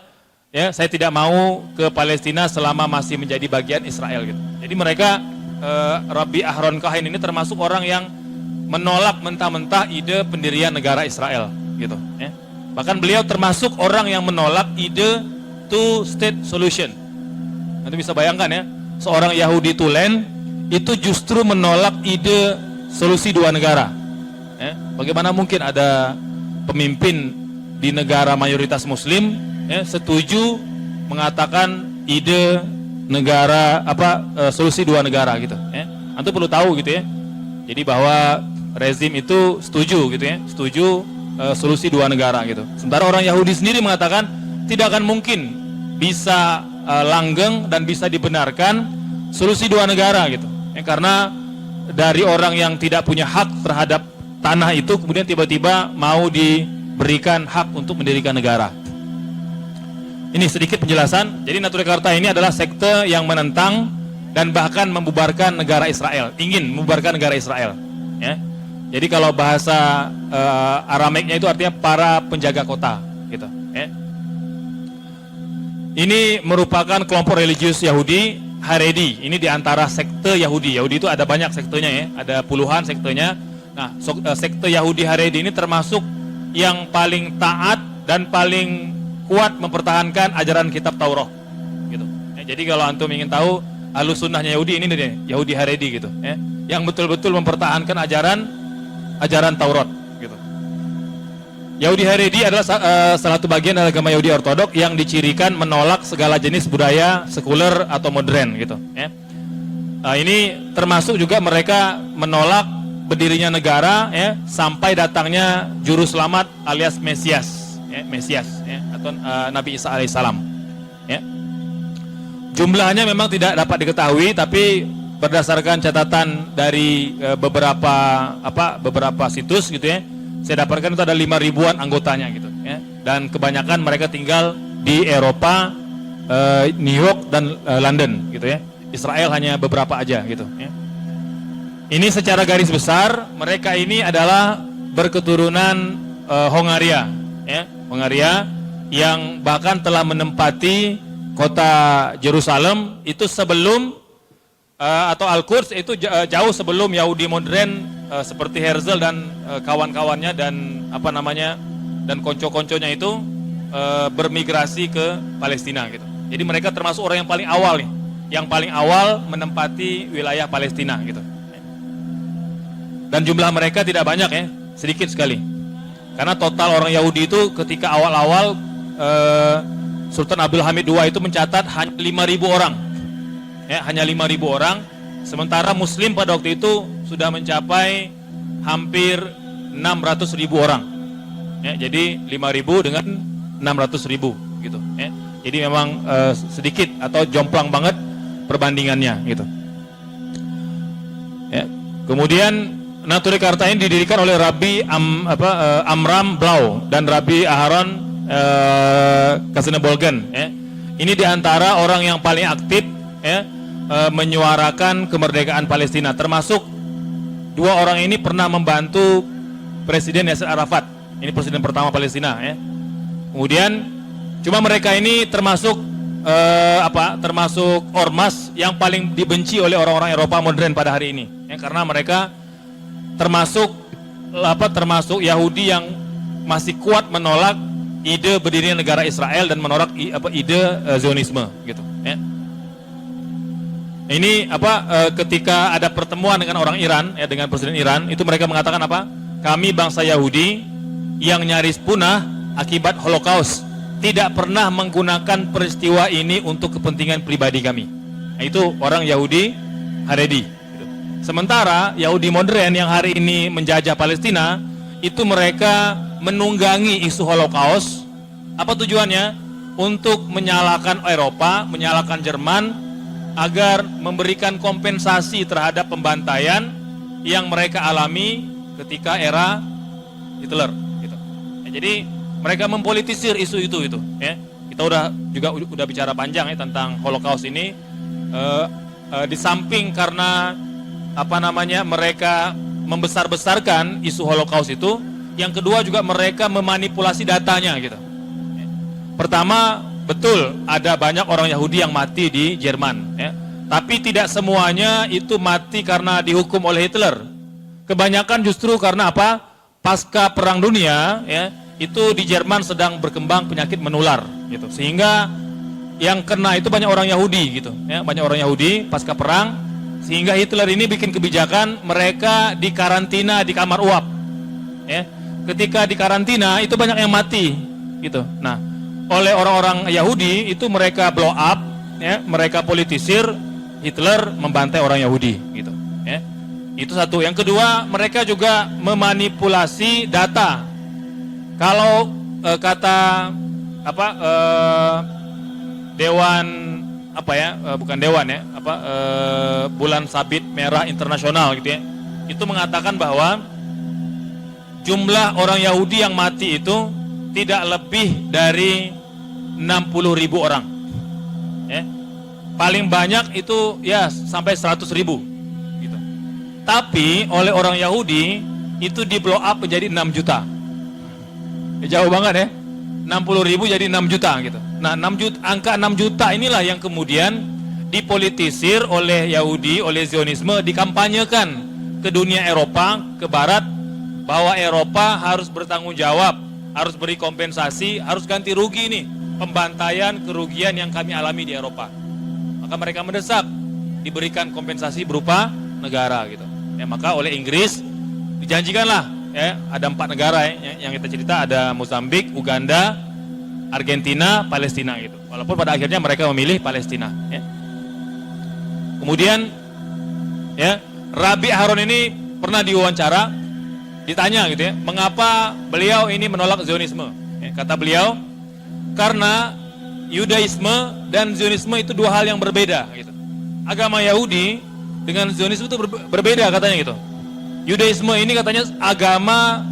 ya, saya tidak mau ke Palestina selama masih menjadi bagian Israel gitu. Jadi mereka Rabbi Ahron Cohen ini termasuk orang yang menolak mentah-mentah ide pendirian negara Israel gitu. Ya. Bahkan beliau termasuk orang yang menolak ide two state solution. Nanti bisa bayangkan ya, seorang Yahudi Tulen itu justru menolak ide solusi dua negara. Ya. Bagaimana mungkin ada pemimpin di negara mayoritas Muslim ya, setuju mengatakan ide negara solusi dua negara gitu. Ya. Antum perlu tahu gitu ya. Jadi bahwa rezim itu setuju gitu ya, setuju solusi dua negara gitu. Sementara orang Yahudi sendiri mengatakan tidak akan mungkin bisa langgeng dan bisa dibenarkan solusi dua negara gitu. Ya, karena dari orang yang tidak punya hak terhadap tanah itu kemudian tiba-tiba mau diberikan hak untuk mendirikan negara. Ini sedikit penjelasan. Jadi Naturei Karta ini adalah sekte yang menentang dan bahkan membubarkan negara Israel, ingin membubarkan negara Israel. Ya. Jadi kalau bahasa Aramaiknya itu artinya para penjaga kota, gitu. Ya. Ini merupakan kelompok religius Yahudi Haredi. Ini diantara sekte Yahudi. Yahudi itu ada banyak sektenya ya, ada puluhan sektenya. Nah, sekte Yahudi Haredi ini termasuk yang paling taat dan paling kuat mempertahankan ajaran kitab Taurat, gitu. Ya, jadi kalau antum ingin tahu Ahlus Sunnahnya Yahudi, ini nih Yahudi Haredi gitu, ya, yang betul-betul mempertahankan ajaran ajaran Taurat gitu. Yahudi Haredi adalah salah satu bagian dari agama Yahudi Ortodok yang dicirikan menolak segala jenis budaya sekuler atau modern gitu ya. Ini termasuk juga mereka menolak berdirinya negara ya, sampai datangnya juru selamat alias Mesias ya, atau Nabi Isa alaihissalam ya. Jumlahnya memang tidak dapat diketahui, tapi berdasarkan catatan dari beberapa situs gitu ya, saya dapatkan itu ada 5.000-an anggotanya gitu ya. Dan kebanyakan mereka tinggal di Eropa, New York dan London gitu ya. Israel hanya beberapa aja gitu ya. Ini secara garis besar mereka ini adalah berketurunan Hongaria ya. Hongaria yang bahkan telah menempati kota Yerusalem itu sebelum atau Al-Quds itu jauh sebelum Yahudi modern seperti Herzl dan kawan-kawannya dan dan konco-konconya itu bermigrasi ke Palestina gitu. Jadi mereka termasuk orang yang paling awal nih, yang paling awal menempati wilayah Palestina gitu. Dan jumlah mereka tidak banyak ya, sedikit sekali. Karena total orang Yahudi itu ketika awal-awal Sultan Abdul Hamid II itu mencatat hanya 5.000 orang. Ya, hanya 5.000 orang. Sementara Muslim pada waktu itu sudah mencapai hampir 600.000 orang. Ya, jadi 5.000 dengan 600.000 gitu. Ya. Jadi memang sedikit atau jomplang banget perbandingannya gitu. Ya. Kemudian Naturi Karta ini didirikan oleh Rabbi Amram Blau dan Rabbi Aharon Kasnebolgen ya. Ini diantara orang yang paling aktif ya, menyuarakan kemerdekaan Palestina, termasuk dua orang ini pernah membantu Presiden Yasser Arafat, ini presiden pertama Palestina ya. Kemudian cuma mereka ini termasuk termasuk ormas yang paling dibenci oleh orang-orang Eropa modern pada hari ini ya, karena mereka termasuk Yahudi yang masih kuat menolak ide berdirinya negara Israel dan menolak ide Zionisme gitu ya. Ini ketika ada pertemuan dengan orang Iran ya, dengan presiden Iran, itu mereka mengatakan apa? Kami bangsa Yahudi yang nyaris punah akibat Holocaust tidak pernah menggunakan peristiwa ini untuk kepentingan pribadi kami. Nah, itu orang Yahudi Haredi gitu. Sementara Yahudi modern yang hari ini menjajah Palestina itu mereka menunggangi isu Holocaust. Apa tujuannya? Untuk menyalahkan Eropa, menyalahkan Jerman agar memberikan kompensasi terhadap pembantaian yang mereka alami ketika era Hitler gitu. Ya, jadi mereka mempolitisir isu itu ya. Kita udah bicara panjang ya tentang Holocaust ini. Di samping karena mereka membesar-besarkan isu Holocaust itu, yang kedua juga mereka memanipulasi datanya gitu. Pertama, betul ada banyak orang Yahudi yang mati di Jerman ya. Tapi tidak semuanya itu mati karena dihukum oleh Hitler. Kebanyakan justru karena apa? Pasca Perang Dunia ya, itu di Jerman sedang berkembang penyakit menular gitu. Sehingga yang kena itu banyak orang Yahudi gitu ya, banyak orang Yahudi pasca perang, sehingga Hitler ini bikin kebijakan mereka dikarantina di kamar uap ya. Ketika dikarantina itu banyak yang mati gitu. Nah, oleh orang-orang Yahudi itu mereka blow up ya, mereka politisir, Hitler membantai orang Yahudi gitu ya. Itu satu. Yang kedua, mereka juga memanipulasi data. Kalau kata Dewan bukan Dewan ya, Bulan Sabit Merah Internasional gitu ya, itu mengatakan bahwa jumlah orang Yahudi yang mati itu tidak lebih dari 60.000 orang ya. Paling banyak itu ya sampai 100.000 gitu. Tapi oleh orang Yahudi itu di blow up menjadi 6 juta ya, jauh banget ya, 60.000 jadi 6 juta gitu. Nah, angka 6 juta inilah yang kemudian dipolitisir oleh Yahudi, oleh Zionisme, dikampanyekan ke dunia Eropa, ke Barat, bahwa Eropa harus bertanggung jawab, harus beri kompensasi, harus ganti rugi nih, pembantaian, kerugian yang kami alami di Eropa. Maka mereka mendesak diberikan kompensasi berupa negara gitu. Ya, maka oleh Inggris dijanjikanlah ya, ada 4 negara ya, yang kita cerita, ada Mozambik, Uganda, Argentina, Palestina gitu. Walaupun pada akhirnya mereka memilih Palestina ya. Kemudian ya, Rabi Harun ini pernah diwawancara, ditanya gitu ya, mengapa beliau ini menolak Zionisme ya, kata beliau, karena Yudaisme dan Zionisme itu 2 hal yang berbeda gitu. Agama Yahudi dengan Zionisme itu berbeda katanya gitu. Yudaisme ini katanya agama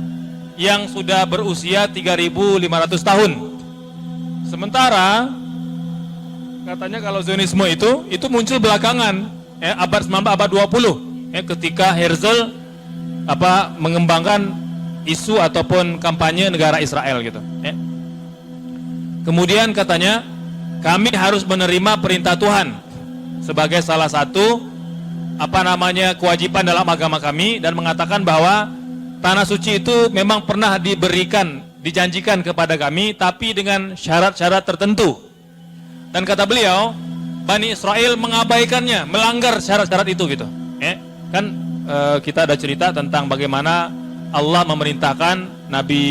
yang sudah berusia 3.500 tahun. Sementara katanya kalau Zionisme itu muncul belakangan ya, abad 19, abad 20 ya, ketika Herzl mengembangkan isu ataupun kampanye negara Israel gitu ya. Kemudian katanya kami harus menerima perintah Tuhan sebagai salah satu kewajiban dalam agama kami, dan mengatakan bahwa tanah suci itu memang pernah dijanjikan kepada kami, tapi dengan syarat-syarat tertentu. Dan kata beliau, Bani Israel mengabaikannya, melanggar syarat-syarat itu gitu. Kita ada cerita tentang bagaimana Allah memerintahkan Nabi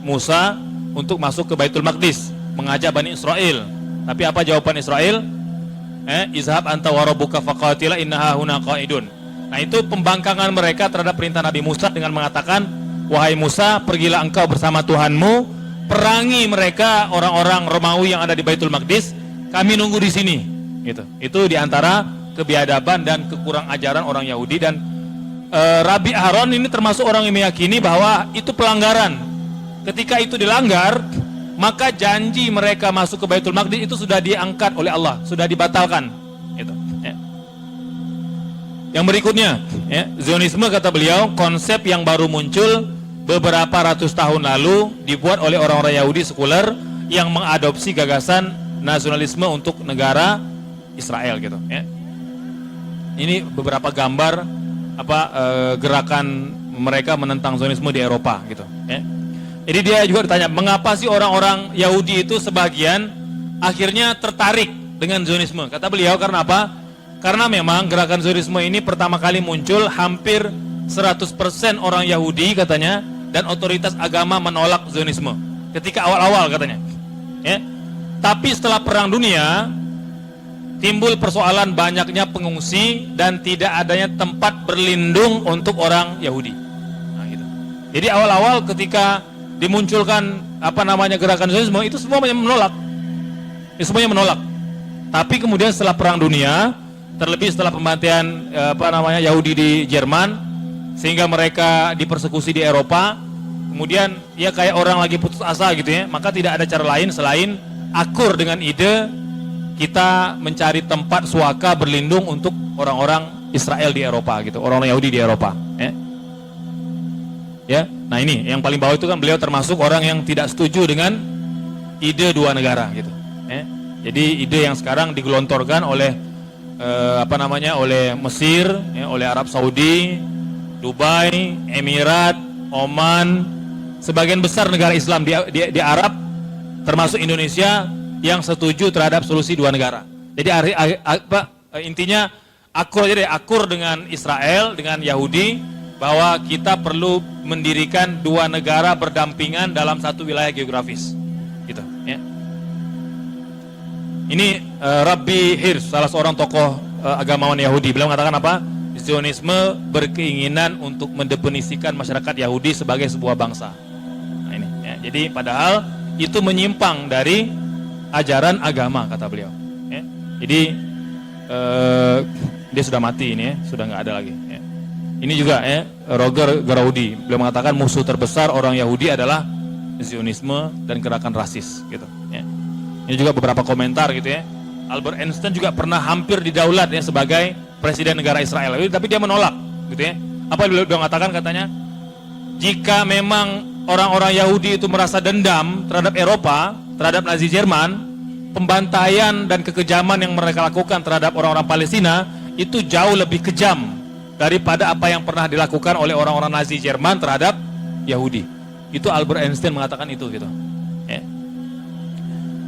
Musa untuk masuk ke Baitul Maqdis, mengajak Bani Israel. Tapi apa jawaban Israel? Izhab anta wa rabbuka faqatila innaha huna qaidun. Nah, itu pembangkangan mereka terhadap perintah Nabi Musa dengan mengatakan, wahai Musa, pergilah engkau bersama Tuhanmu, perangi mereka orang-orang Romawi yang ada di Baitul Maqdis, kami nunggu di sini. Gitu. Itu diantara kebiadaban dan kekurang ajaran orang Yahudi. Dan Rabi Harun ini termasuk orang yang meyakini bahwa itu pelanggaran. Ketika itu dilanggar, maka janji mereka masuk ke Baitul Maqdis itu sudah diangkat oleh Allah, sudah dibatalkan. Gitu, ya. Yang berikutnya, ya, Zionisme kata beliau, konsep yang baru muncul beberapa ratus tahun lalu, dibuat oleh orang-orang Yahudi sekuler yang mengadopsi gagasan nasionalisme untuk negara Israel. Gitu, ya. Ini beberapa gambar gerakan mereka menentang Zionisme di Eropa. Gitu, ya. Jadi dia juga ditanya, mengapa sih orang-orang Yahudi itu sebagian akhirnya tertarik dengan Zionisme? Kata beliau, karena apa? Karena memang gerakan Zionisme ini pertama kali muncul, hampir 100% orang Yahudi katanya, dan otoritas agama menolak Zionisme ketika awal-awal katanya. Ya. Tapi setelah Perang Dunia, timbul persoalan banyaknya pengungsi dan tidak adanya tempat berlindung untuk orang Yahudi. Nah, gitu. Jadi awal-awal ketika dimunculkan gerakan Zionisme itu semuanya menolak. Semuanya menolak. Tapi kemudian setelah Perang Dunia, terlebih setelah pembantaian Yahudi di Jerman, sehingga mereka dipersekusi di Eropa, kemudian ya kayak orang lagi putus asa gitu ya, maka tidak ada cara lain selain akur dengan ide kita mencari tempat suaka berlindung untuk orang-orang Israel di Eropa gitu, orang-orang Yahudi di Eropa, ya. Ya, nah ini yang paling bawah itu kan beliau termasuk orang yang tidak setuju dengan ide 2 negara gitu. Jadi ide yang sekarang digelontorkan oleh oleh Mesir, ya, oleh Arab Saudi, Dubai, Emirat, Oman, sebagian besar negara Islam di Arab, termasuk Indonesia yang setuju terhadap solusi 2 negara. Jadi intinya akur dengan Israel, dengan Yahudi, bahwa kita perlu mendirikan 2 negara berdampingan dalam satu wilayah geografis, gitu. Ya. Ini Rabbi Hirsch, salah seorang tokoh agamawan Yahudi, beliau mengatakan apa? Zionisme berkeinginan untuk mendefinisikan masyarakat Yahudi sebagai sebuah bangsa. Nah, ini. Ya. Jadi padahal itu menyimpang dari ajaran agama, kata beliau. Ya. Jadi dia sudah mati ini, ya, sudah nggak ada lagi. Ya. Ini juga ya, Roger Garaudi, beliau mengatakan musuh terbesar orang Yahudi adalah Zionisme dan gerakan rasis gitu ya. Ini juga beberapa komentar gitu ya. Albert Einstein juga pernah hampir didaulat ya sebagai presiden negara Israel, tapi dia menolak gitu ya. Apa beliau mengatakan, katanya, jika memang orang-orang Yahudi itu merasa dendam terhadap Eropa, terhadap Nazi Jerman, pembantaian dan kekejaman yang mereka lakukan terhadap orang-orang Palestina itu jauh lebih kejam daripada apa yang pernah dilakukan oleh orang-orang Nazi Jerman terhadap Yahudi. Itu Albert Einstein mengatakan itu gitu.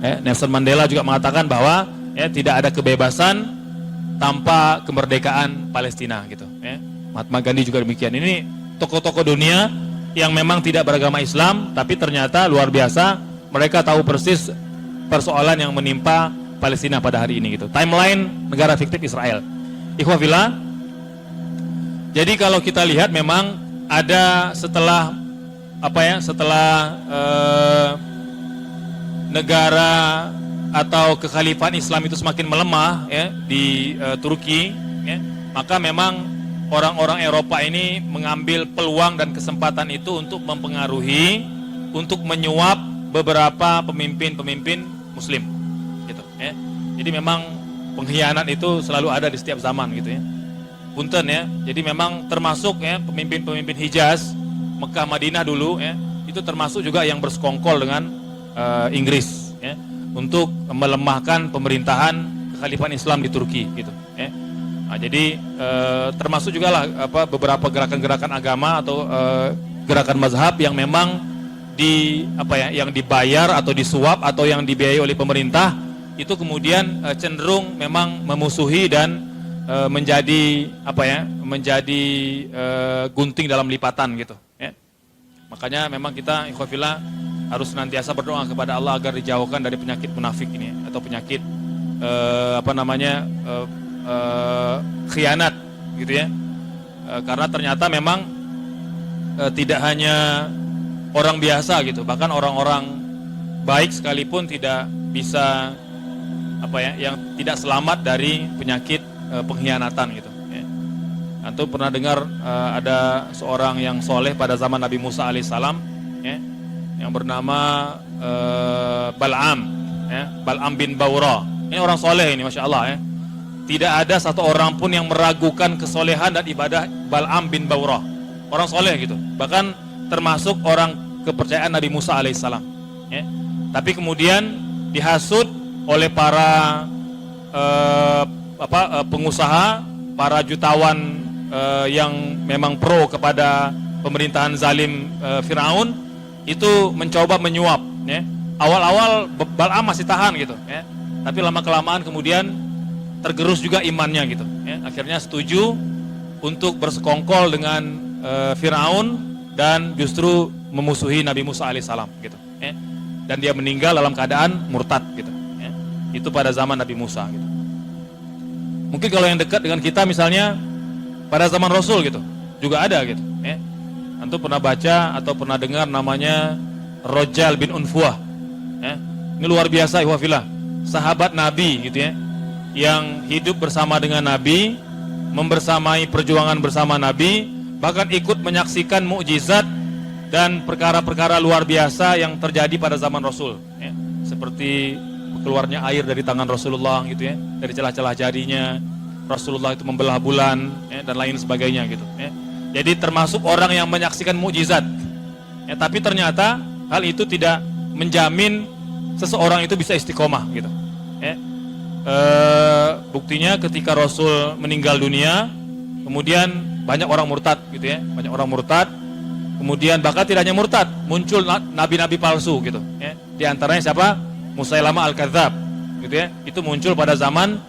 Nelson Mandela juga mengatakan bahwa tidak ada kebebasan tanpa kemerdekaan Palestina gitu. Mahatma Gandhi juga demikian. Ini tokoh-tokoh dunia yang memang tidak beragama Islam, tapi ternyata luar biasa, mereka tahu persis persoalan yang menimpa Palestina pada hari ini gitu. Timeline negara fiktif Israel. Ikhwah fillah. Jadi kalau kita lihat memang ada setelah negara atau kekhalifahan Islam itu semakin melemah ya di Turki ya, maka memang orang-orang Eropa ini mengambil peluang dan kesempatan itu untuk mempengaruhi, untuk menyuap beberapa pemimpin-pemimpin Muslim gitu ya. Jadi memang pengkhianat itu selalu ada di setiap zaman gitu ya. Punten ya. Jadi memang termasuk ya pemimpin-pemimpin Hijaz, Mekah, Madinah dulu ya, itu termasuk juga yang bersekongkol dengan Inggris ya, untuk melemahkan pemerintahan kekhalifahan Islam di Turki gitu ya. Nah, jadi termasuk juga lah beberapa gerakan-gerakan agama atau gerakan mazhab yang memang yang dibayar atau disuap atau yang dibiayai oleh pemerintah itu kemudian cenderung memang memusuhi dan menjadi gunting dalam lipatan gitu ya. Makanya memang kita ikhwah fillah harus senantiasa berdoa kepada Allah agar dijauhkan dari penyakit munafik ini atau penyakit khianat gitu ya. Karena ternyata memang tidak hanya orang biasa gitu, bahkan orang-orang baik sekalipun tidak bisa yang tidak selamat dari penyakit pengkhianatan gitu ya. Antum pernah dengar ada seorang yang soleh pada zaman Nabi Musa alaihissalam ya, yang bernama Bal'am ya, Bal'am bin Baura. Ini orang soleh ini, Masya Allah ya. Tidak ada satu orang pun yang meragukan kesolehan dan ibadah Bal'am bin Baura. Orang soleh gitu, bahkan termasuk orang kepercayaan Nabi Musa alaihissalam ya. Tapi kemudian dihasut oleh para pengusaha, para jutawan yang memang pro kepada pemerintahan zalim Firaun, itu mencoba menyuap ya. Awal-awal Bal'am masih tahan gitu ya. Tapi lama-kelamaan kemudian tergerus juga imannya gitu ya. Akhirnya setuju untuk bersekongkol dengan Firaun dan justru memusuhi Nabi Musa alaihissalam gitu ya. Dan dia meninggal dalam keadaan murtad gitu ya. Itu pada zaman Nabi Musa gitu. Mungkin kalau yang dekat dengan kita misalnya pada zaman Rasul gitu juga ada gitu ya. Antum pernah baca atau pernah dengar namanya Rojal bin Unfuah ya. Ini luar biasa ikhwah fillah, sahabat Nabi gitu ya, yang hidup bersama dengan Nabi, membersamai perjuangan bersama Nabi, bahkan ikut menyaksikan mukjizat dan perkara-perkara luar biasa yang terjadi pada zaman Rasul ya. Seperti keluarnya air dari tangan Rasulullah gitu ya, dari celah-celah jarinya, Rasulullah itu membelah bulan ya, dan lain sebagainya gitu ya. Jadi termasuk orang yang menyaksikan mukjizat ya, tapi ternyata hal itu tidak menjamin seseorang itu bisa istiqomah gitu ya. Buktinya ketika Rasul meninggal dunia, kemudian banyak orang murtad gitu ya, banyak orang murtad. Kemudian bahkan tidak hanya murtad, muncul nabi-nabi palsu gitu ya. Di antaranya siapa? Musailamah al-Kadzab gitu ya. Itu muncul pada zaman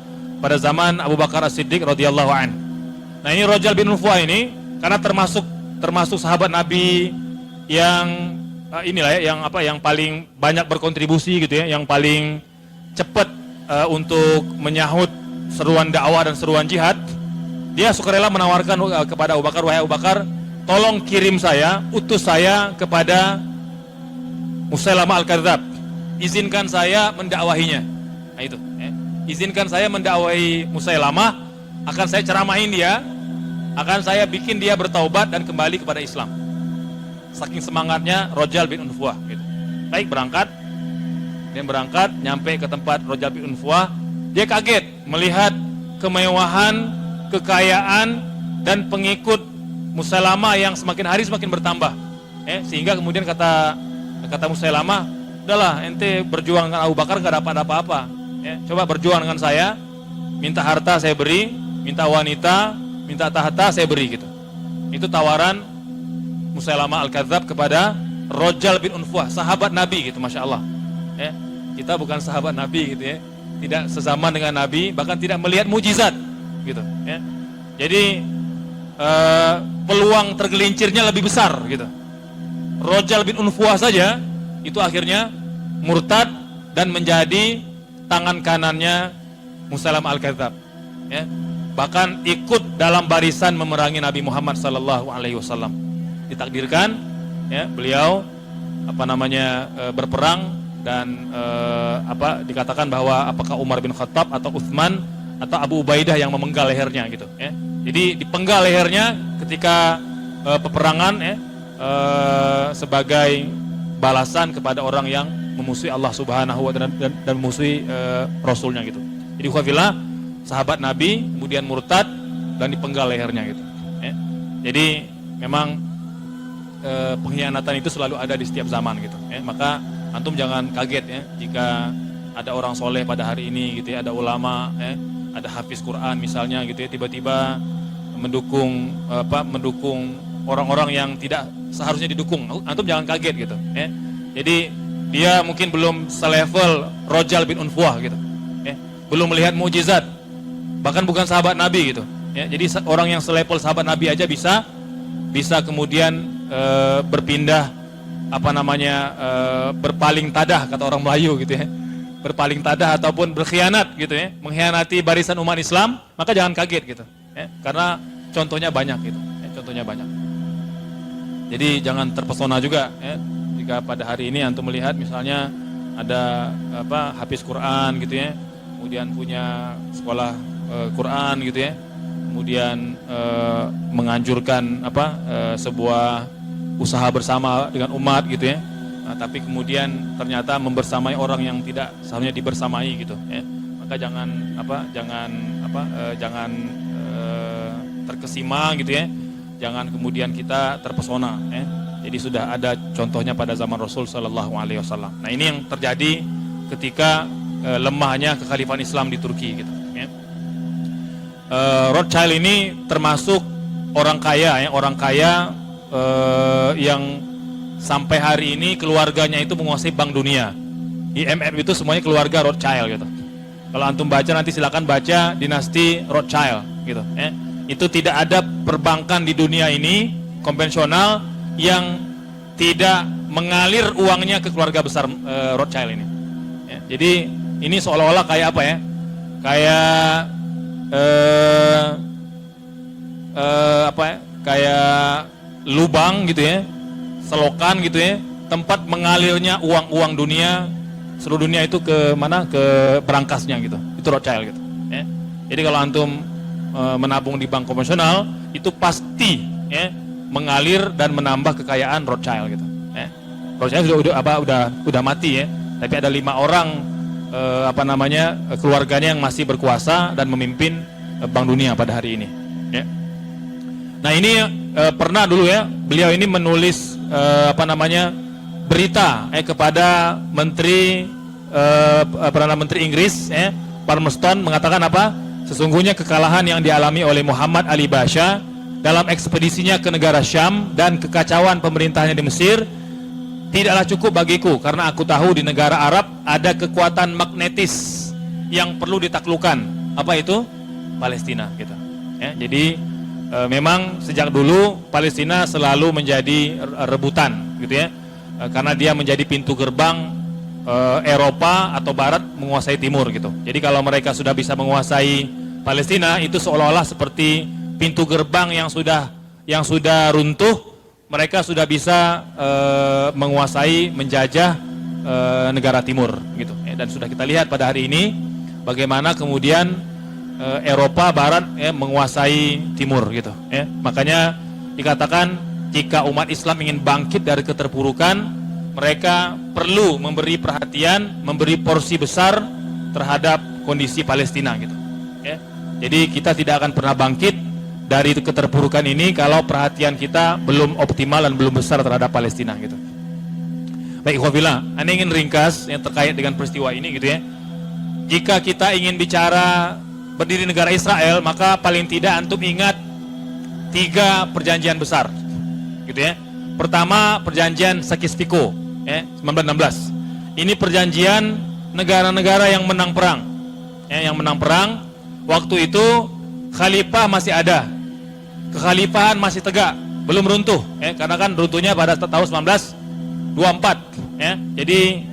Abu Bakar As-Siddiq radhiyallahu an. Nah, ini Rojal bin Unfuah ini karena termasuk sahabat Nabi yang yang paling banyak berkontribusi gitu ya, yang paling cepat untuk menyahut seruan dakwah dan seruan jihad. Dia sukarela menawarkan kepada Abu Bakar, wahai Abu Bakar, tolong kirim saya, utus saya kepada Musailamah al-Kadzab. Izinkan saya mendakwahinya. Nah itu, ya. Izinkan saya mendakwahi Musailamah, akan saya ceramahin dia, akan saya bikin dia bertaubat dan kembali kepada Islam. Saking semangatnya Rojal bin Unfuah gitu. Baik, berangkat. Dia berangkat, nyampe ke tempat Rojal bin Unfuah. Dia kaget melihat kemewahan, kekayaan dan pengikut Musailamah yang semakin hari semakin bertambah. Sehingga kemudian kata Musailamah, udahlah ente berjuang dengan Abu Bakar gak dapat apa-apa. Coba berjuang dengan saya, minta harta saya beri, minta wanita, minta tahta saya beri gitu. Itu tawaran Musailamah al-Kadzab kepada Rojal bin Unfuah, sahabat Nabi gitu, Masya Allah. Kita bukan sahabat Nabi gitu ya, tidak sezaman dengan Nabi, bahkan tidak melihat mujizat gitu ya. Jadi peluang tergelincirnya lebih besar gitu. Rojal bin Unfuah saja itu akhirnya murtad dan menjadi tangan kanannya Musailamah al-Kadzdzab, ya. Bahkan ikut dalam barisan memerangi Nabi Muhammad sallallahu alaihi wasallam. Ditakdirkan, ya, beliau berperang dan dikatakan bahwa apakah Umar bin Khattab atau Utsman atau Abu Ubaidah yang memenggal lehernya gitu, ya. Jadi dipenggal lehernya ketika peperangan, ya, sebagai balasan kepada orang yang memusuhi Allah Subhanahu wa taala dan memusuhi Rasulnya gitu. Jadi khafillah, sahabat Nabi kemudian murtad dan dipenggal lehernya gitu, ya. Jadi memang pengkhianatan itu selalu ada di setiap zaman gitu, ya. Maka antum jangan kaget, ya, jika ada orang soleh pada hari ini gitu, ya, ada ulama, ya, ada hafiz Quran misalnya gitu, ya, tiba-tiba mendukung orang-orang yang tidak seharusnya didukung. Antum jangan kaget gitu, ya. Jadi dia mungkin belum selevel Rojal bin Unfuah gitu, ya. Belum melihat mukjizat, bahkan bukan sahabat Nabi gitu, ya. Jadi orang yang selevel sahabat Nabi aja bisa kemudian berpindah berpaling tadah kata orang Melayu gitu, ya. Berpaling tadah ataupun berkhianat gitu, ya, mengkhianati barisan umat Islam, maka jangan kaget gitu, ya. Karena contohnya banyak gitu, ya, contohnya banyak. Jadi jangan terpesona juga, ya, jika pada hari ini antum melihat misalnya ada hafiz Quran gitu, ya, kemudian punya sekolah Quran gitu, ya, kemudian menganjurkan sebuah usaha bersama dengan umat gitu, ya. Nah, tapi kemudian ternyata membersamai orang yang tidak seharusnya dibersamai gitu, ya. Maka jangan terkesima gitu, ya. Jangan kemudian kita terpesona, ya. Jadi sudah ada contohnya pada zaman Rasul Sallallahu Alaihi Wasallam. Nah, ini yang terjadi ketika lemahnya kekhalifahan Islam di Turki gitu, ya. Rothschild ini termasuk orang kaya, ya, orang kaya yang sampai hari ini keluarganya itu menguasai Bank Dunia. IMF itu semuanya keluarga Rothschild gitu. Kalau antum baca nanti silakan baca dinasti Rothschild gitu, ya. Itu tidak ada perbankan di dunia ini konvensional yang tidak mengalir uangnya ke keluarga besar Rothschild ini, ya. Jadi ini seolah-olah kayak apa, ya? Kayak kayak lubang gitu, ya, selokan gitu, ya, tempat mengalirnya uang-uang dunia, seluruh dunia itu ke mana? Ke berangkasnya gitu. Itu Rothschild gitu, ya. Jadi kalau antum menabung di bank konvensional itu pasti, ya, mengalir dan menambah kekayaan Rothschild gitu, ya. Rothschild udah mati, ya, tapi ada 5 orang keluarganya yang masih berkuasa dan memimpin Bank Dunia pada hari ini, ya. Nah, ini pernah dulu, ya, beliau ini menulis berita kepada menteri Perdana Menteri Inggris, ya, Palmerston, mengatakan sesungguhnya kekalahan yang dialami oleh Muhammad Ali Pasha dalam ekspedisinya ke negara Syam dan kekacauan pemerintahnya di Mesir tidaklah cukup bagiku, karena aku tahu di negara Arab ada kekuatan magnetis yang perlu ditaklukkan. Apa itu? Palestina gitu, ya. Jadi memang sejak dulu Palestina selalu menjadi rebutan gitu, ya, karena dia menjadi pintu gerbang Eropa atau Barat menguasai Timur gitu. Jadi kalau mereka sudah bisa menguasai Palestina, itu seolah-olah seperti pintu gerbang yang sudah runtuh. Mereka sudah bisa menguasai, menjajah negara Timur gitu, ya. Dan sudah kita lihat pada hari ini bagaimana kemudian Eropa Barat, ya, menguasai Timur gitu, ya. Makanya dikatakan jika umat Islam ingin bangkit dari keterpurukan, mereka perlu memberi perhatian, memberi porsi besar terhadap kondisi Palestina gitu, ya. Jadi kita tidak akan pernah bangkit dari keterpurukan ini kalau perhatian kita belum optimal dan belum besar terhadap Palestina gitu. Baik, ikhwafillah, Anda ingin ringkas yang terkait dengan peristiwa ini gitu, ya. Jika kita ingin bicara berdiri negara Israel, maka paling tidak antum ingat 3 perjanjian besar gitu, ya. Pertama, perjanjian Sykes-Picot, ya, 1916. Ini perjanjian negara-negara yang menang perang, ya, yang menang perang. Waktu itu khalifah masih ada, kekhalifahan masih tegak, belum runtuh, karena kan runtuhnya pada tahun 1924, ya. Jadi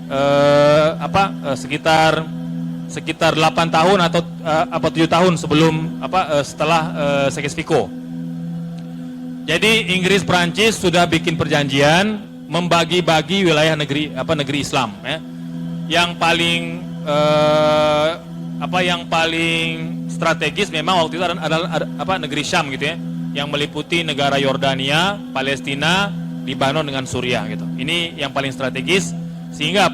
sekitar 8 tahun atau 7 tahun sebelum setelah Sykes-Picot. Jadi Inggris Prancis sudah bikin perjanjian membagi-bagi wilayah negeri Islam, ya. Yang paling strategis memang waktu itu adalah negeri Syam gitu, ya, yang meliputi negara Yordania, Palestina, Lebanon dengan Suriah gitu. Ini yang paling strategis, sehingga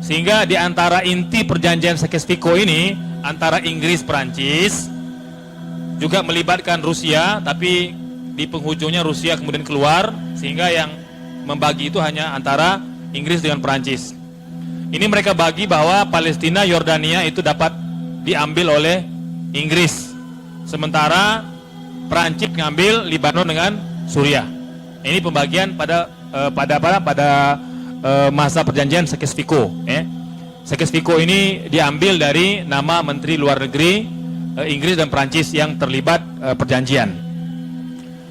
Sehingga di antara inti perjanjian Sykes-Picot ini antara Inggris Prancis juga melibatkan Rusia, tapi di penghujungnya Rusia kemudian keluar, sehingga yang membagi itu hanya antara Inggris dengan Prancis. Ini mereka bagi bahwa Palestina, Yordania itu dapat diambil oleh Inggris, sementara Prancis ngambil Lebanon dengan Suriah. Ini pembagian pada masa perjanjian Sykes-Picot. Sykes-Picot ini diambil dari nama Menteri Luar Negeri Inggris dan Prancis yang terlibat perjanjian.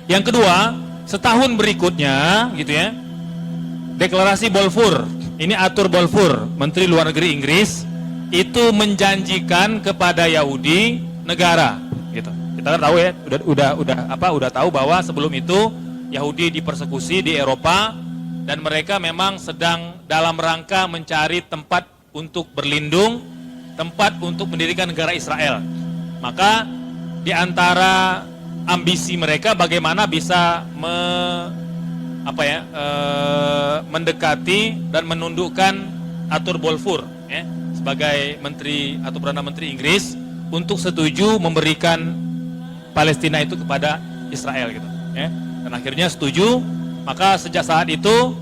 Yang kedua, setahun berikutnya, gitu ya, deklarasi Balfour. Ini Arthur Balfour, Menteri Luar Negeri Inggris, itu menjanjikan kepada Yahudi negara, gitu. Kita kan tahu ya, udah tahu bahwa sebelum itu Yahudi dipersekusi di Eropa dan mereka memang sedang dalam rangka mencari tempat untuk berlindung, tempat untuk mendirikan negara Israel. Maka di antara ambisi mereka bagaimana bisa mendekati dan menundukkan Arthur Balfour, ya, sebagai menteri atau perdana menteri Inggris untuk setuju memberikan Palestina itu kepada Israel, gitu, ya. Dan akhirnya setuju. Maka sejak saat itu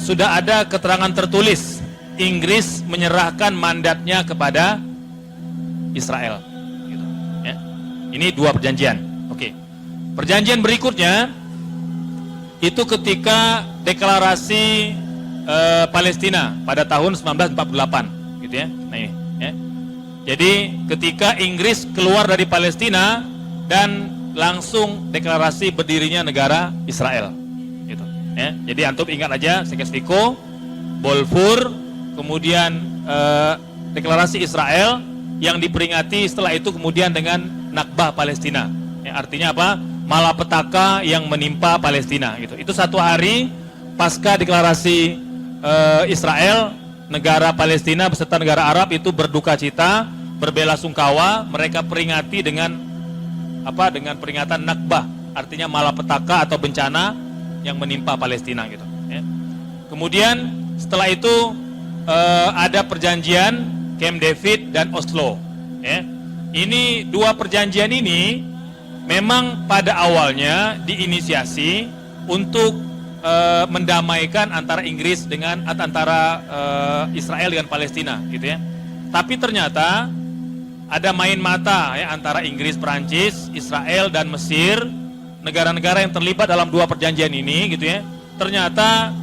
sudah ada keterangan tertulis Inggris menyerahkan mandatnya kepada Israel, gitu, ya. Ini dua perjanjian. Oke. Perjanjian berikutnya itu ketika deklarasi Palestina pada tahun 1948, gitu ya. Nah ini, ya. Jadi ketika Inggris keluar dari Palestina dan langsung deklarasi berdirinya negara Israel, gitu, ya. Jadi antum ingat aja Sykes-Picot, Balfour, kemudian deklarasi Israel yang diperingati setelah itu kemudian dengan Nakbah Palestina, ya, artinya apa? Malapetaka yang menimpa Palestina, gitu. Itu satu hari pasca deklarasi Israel, negara Palestina beserta negara Arab itu berduka cita, berbelasungkawa, mereka peringati dengan peringatan Nakbah, artinya malapetaka atau bencana yang menimpa Palestina, gitu, ya. Kemudian setelah itu ada perjanjian Camp David dan Oslo, ya. Ini dua perjanjian ini memang pada awalnya diinisiasi untuk mendamaikan antara Inggris dengan antara Israel dengan Palestina, gitu ya. Tapi ternyata ada main mata, ya, antara Inggris, Prancis, Israel dan Mesir, negara-negara yang terlibat dalam dua perjanjian ini, gitu ya. Ternyata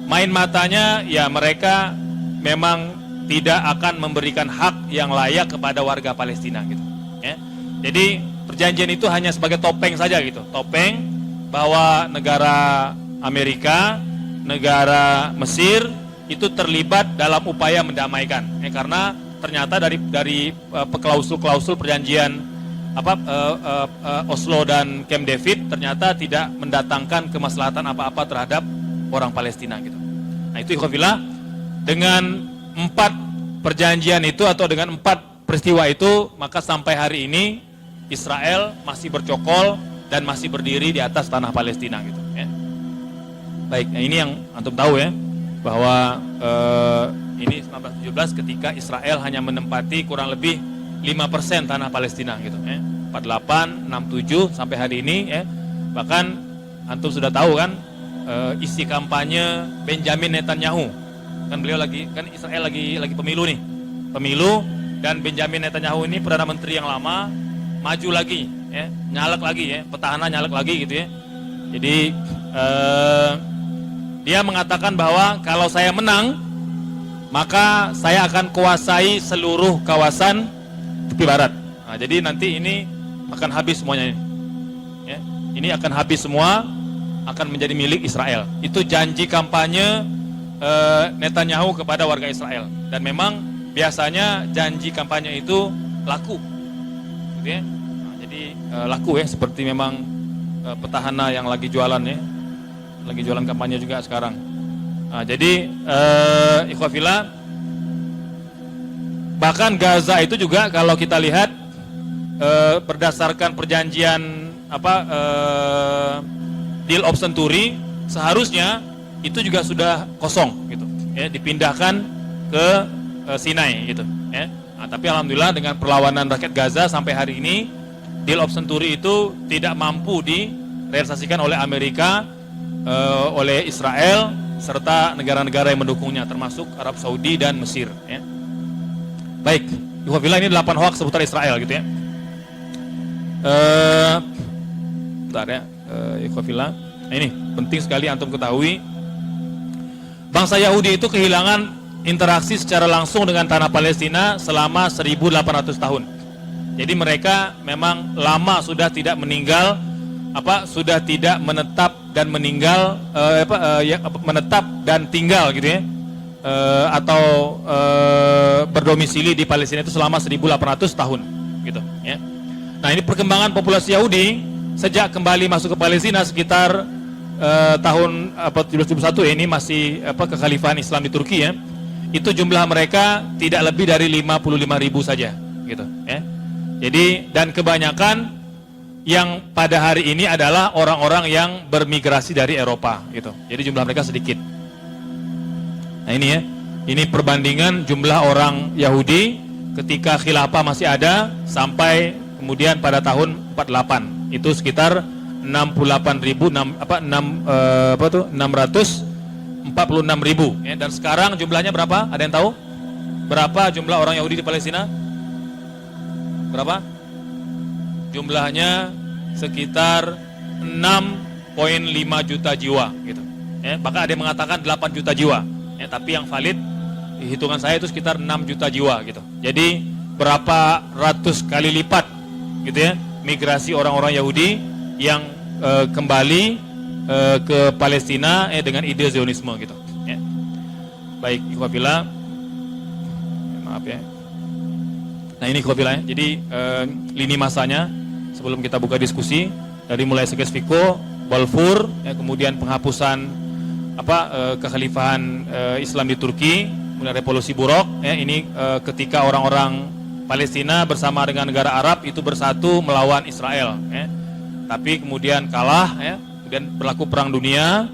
main matanya, ya, mereka memang tidak akan memberikan hak yang layak kepada warga Palestina, gitu, ya. Jadi perjanjian itu hanya sebagai topeng saja, gitu, topeng bahwa negara Amerika, negara Mesir itu terlibat dalam upaya mendamaikan, ya, karena ternyata dari klausul-klausul perjanjian Oslo dan Camp David ternyata tidak mendatangkan kemaslahatan apa-apa terhadap orang Palestina, gitu. Nah itu ikhwafillah, dengan 4 perjanjian itu atau dengan 4 peristiwa itu, maka sampai hari ini Israel masih bercokol dan masih berdiri di atas tanah Palestina, gitu, ya. Baik, nah ini yang antum tahu, ya, bahwa ini 1917 ketika Israel hanya menempati kurang lebih 5% tanah Palestina, gitu, ya. 48, 67 sampai hari ini, ya. Bahkan antum sudah tahu kan isi kampanye Benjamin Netanyahu. Kan beliau kan Israel lagi pemilu nih. Pemilu, dan Benjamin Netanyahu ini perdana menteri yang lama maju lagi, ya, nyalek lagi, ya, petahana nyalek lagi, gitu ya. Jadi dia mengatakan bahwa kalau saya menang, maka saya akan kuasai seluruh kawasan tepi barat. Nah, jadi nanti ini akan habis semuanya ini. ini akan habis semua, akan menjadi milik Israel. Itu janji kampanye Netanyahu kepada warga Israel. Dan memang biasanya janji kampanye itu laku, gitu ya. Nah, jadi laku ya, seperti memang petahana yang lagi jualan ya, lagi jualan kampanye juga sekarang. Nah, jadi ikhwafillah, bahkan Gaza itu juga kalau kita lihat berdasarkan perjanjian Deal of Century, seharusnya itu juga sudah kosong gitu ya, dipindahkan ke Sinai gitu ya. Nah, tapi alhamdulillah dengan perlawanan rakyat Gaza sampai hari ini Deal of Century itu tidak mampu direalisasikan oleh Amerika, oleh Israel serta negara-negara yang mendukungnya termasuk Arab Saudi dan Mesir ya. Baik, ikhwafillah, ini 8 hoax seputar Israel gitu ya. Bentar ya, ikhwafillah. Nah, ini penting sekali antum ketahui. Bangsa Yahudi itu kehilangan interaksi secara langsung dengan tanah Palestina selama 1800 tahun. Jadi mereka memang lama sudah tidak meninggal, sudah tidak menetap dan meninggal, menetap dan tinggal gitu ya, atau berdomisili di Palestina itu selama 1800 tahun gitu ya. Nah, ini perkembangan populasi Yahudi sejak kembali masuk ke Palestina sekitar tahun 1771 ini masih kekhalifahan Islam di Turki ya. Itu jumlah mereka tidak lebih dari 55.000 saja gitu ya. Jadi dan kebanyakan yang pada hari ini adalah orang-orang yang bermigrasi dari Eropa gitu. Jadi jumlah mereka sedikit. Nah, ini ya. Ini perbandingan jumlah orang Yahudi ketika khilafah masih ada sampai kemudian pada tahun 48 itu sekitar 646.000 ya, dan sekarang jumlahnya berapa? Ada yang tahu? Berapa jumlah orang Yahudi di Palestina? Berapa? Jumlahnya sekitar 6,5 juta jiwa gitu. Ya, bahkan ada yang mengatakan 8 juta jiwa. Ya, tapi yang valid hitungan saya itu sekitar 6 juta jiwa gitu. Jadi berapa ratus kali lipat gitu ya migrasi orang-orang Yahudi yang kembali ke Palestina dengan ide Zionisme gitu ya. Baik, ikhwafillah, maaf ya. Nah, ini ikhwafillah ya. Jadi lini masanya sebelum kita buka diskusi dari mulai Sekes Fiko, Balfour ya, kemudian penghapusan kekhalifahan Islam di Turki, kemudian revolusi Burok ya, ini ketika orang-orang Palestina bersama dengan negara Arab itu bersatu melawan Israel ya. Tapi kemudian kalah ya, kemudian berlaku perang dunia,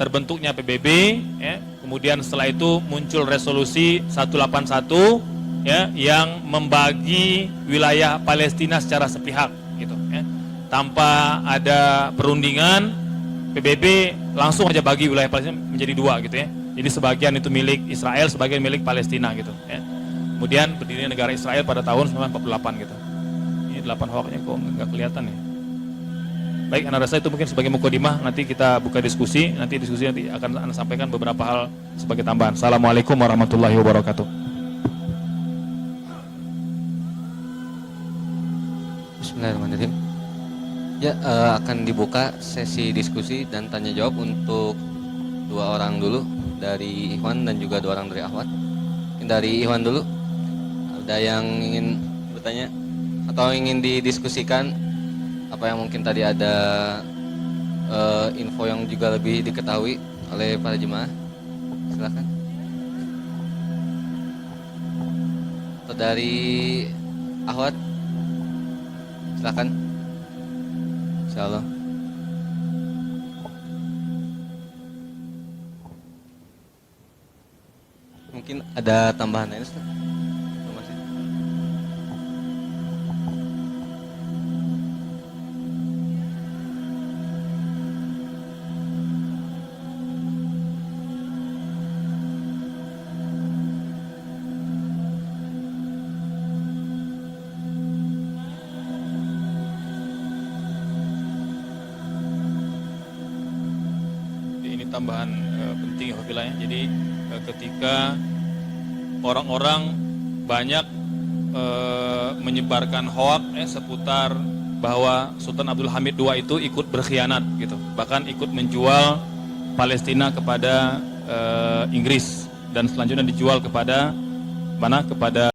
terbentuknya PBB ya. Kemudian setelah itu muncul resolusi 181 ya, yang membagi wilayah Palestina secara sepihak gitu ya. Tanpa ada perundingan, PBB langsung aja bagi wilayah Palestina menjadi 2 gitu ya. Jadi sebagian itu milik Israel, sebagian milik Palestina gitu ya. Kemudian berdirinya negara Israel pada tahun 1948 gitu. Ini 8 hoaxnya kok nggak kelihatan ya. Baik, Anda rasa itu mungkin sebagai mukadimah, nanti kita buka diskusi, nanti akan Anda sampaikan beberapa hal sebagai tambahan. Assalamualaikum warahmatullahi wabarakatuh. Bismillahirrahmanirrahim. Ya, akan dibuka sesi diskusi dan tanya jawab untuk 2 orang dulu dari Ikhwan dan juga 2 orang dari Akhwat. Dari Ikhwan dulu, ada yang ingin bertanya atau ingin didiskusikan? Apa yang mungkin tadi ada info yang juga lebih diketahui oleh para jemaah, silakan. Atau dari Ahwat, silakan. Insyaallah. Mungkin ada tambahan lain, Ustaz? Tambahan penting ya. Jadi ketika orang-orang banyak menyebarkan hoak seputar bahwa Sultan Abdul Hamid II itu ikut berkhianat gitu, bahkan ikut menjual Palestina kepada Inggris dan selanjutnya dijual kepada mana? Kepada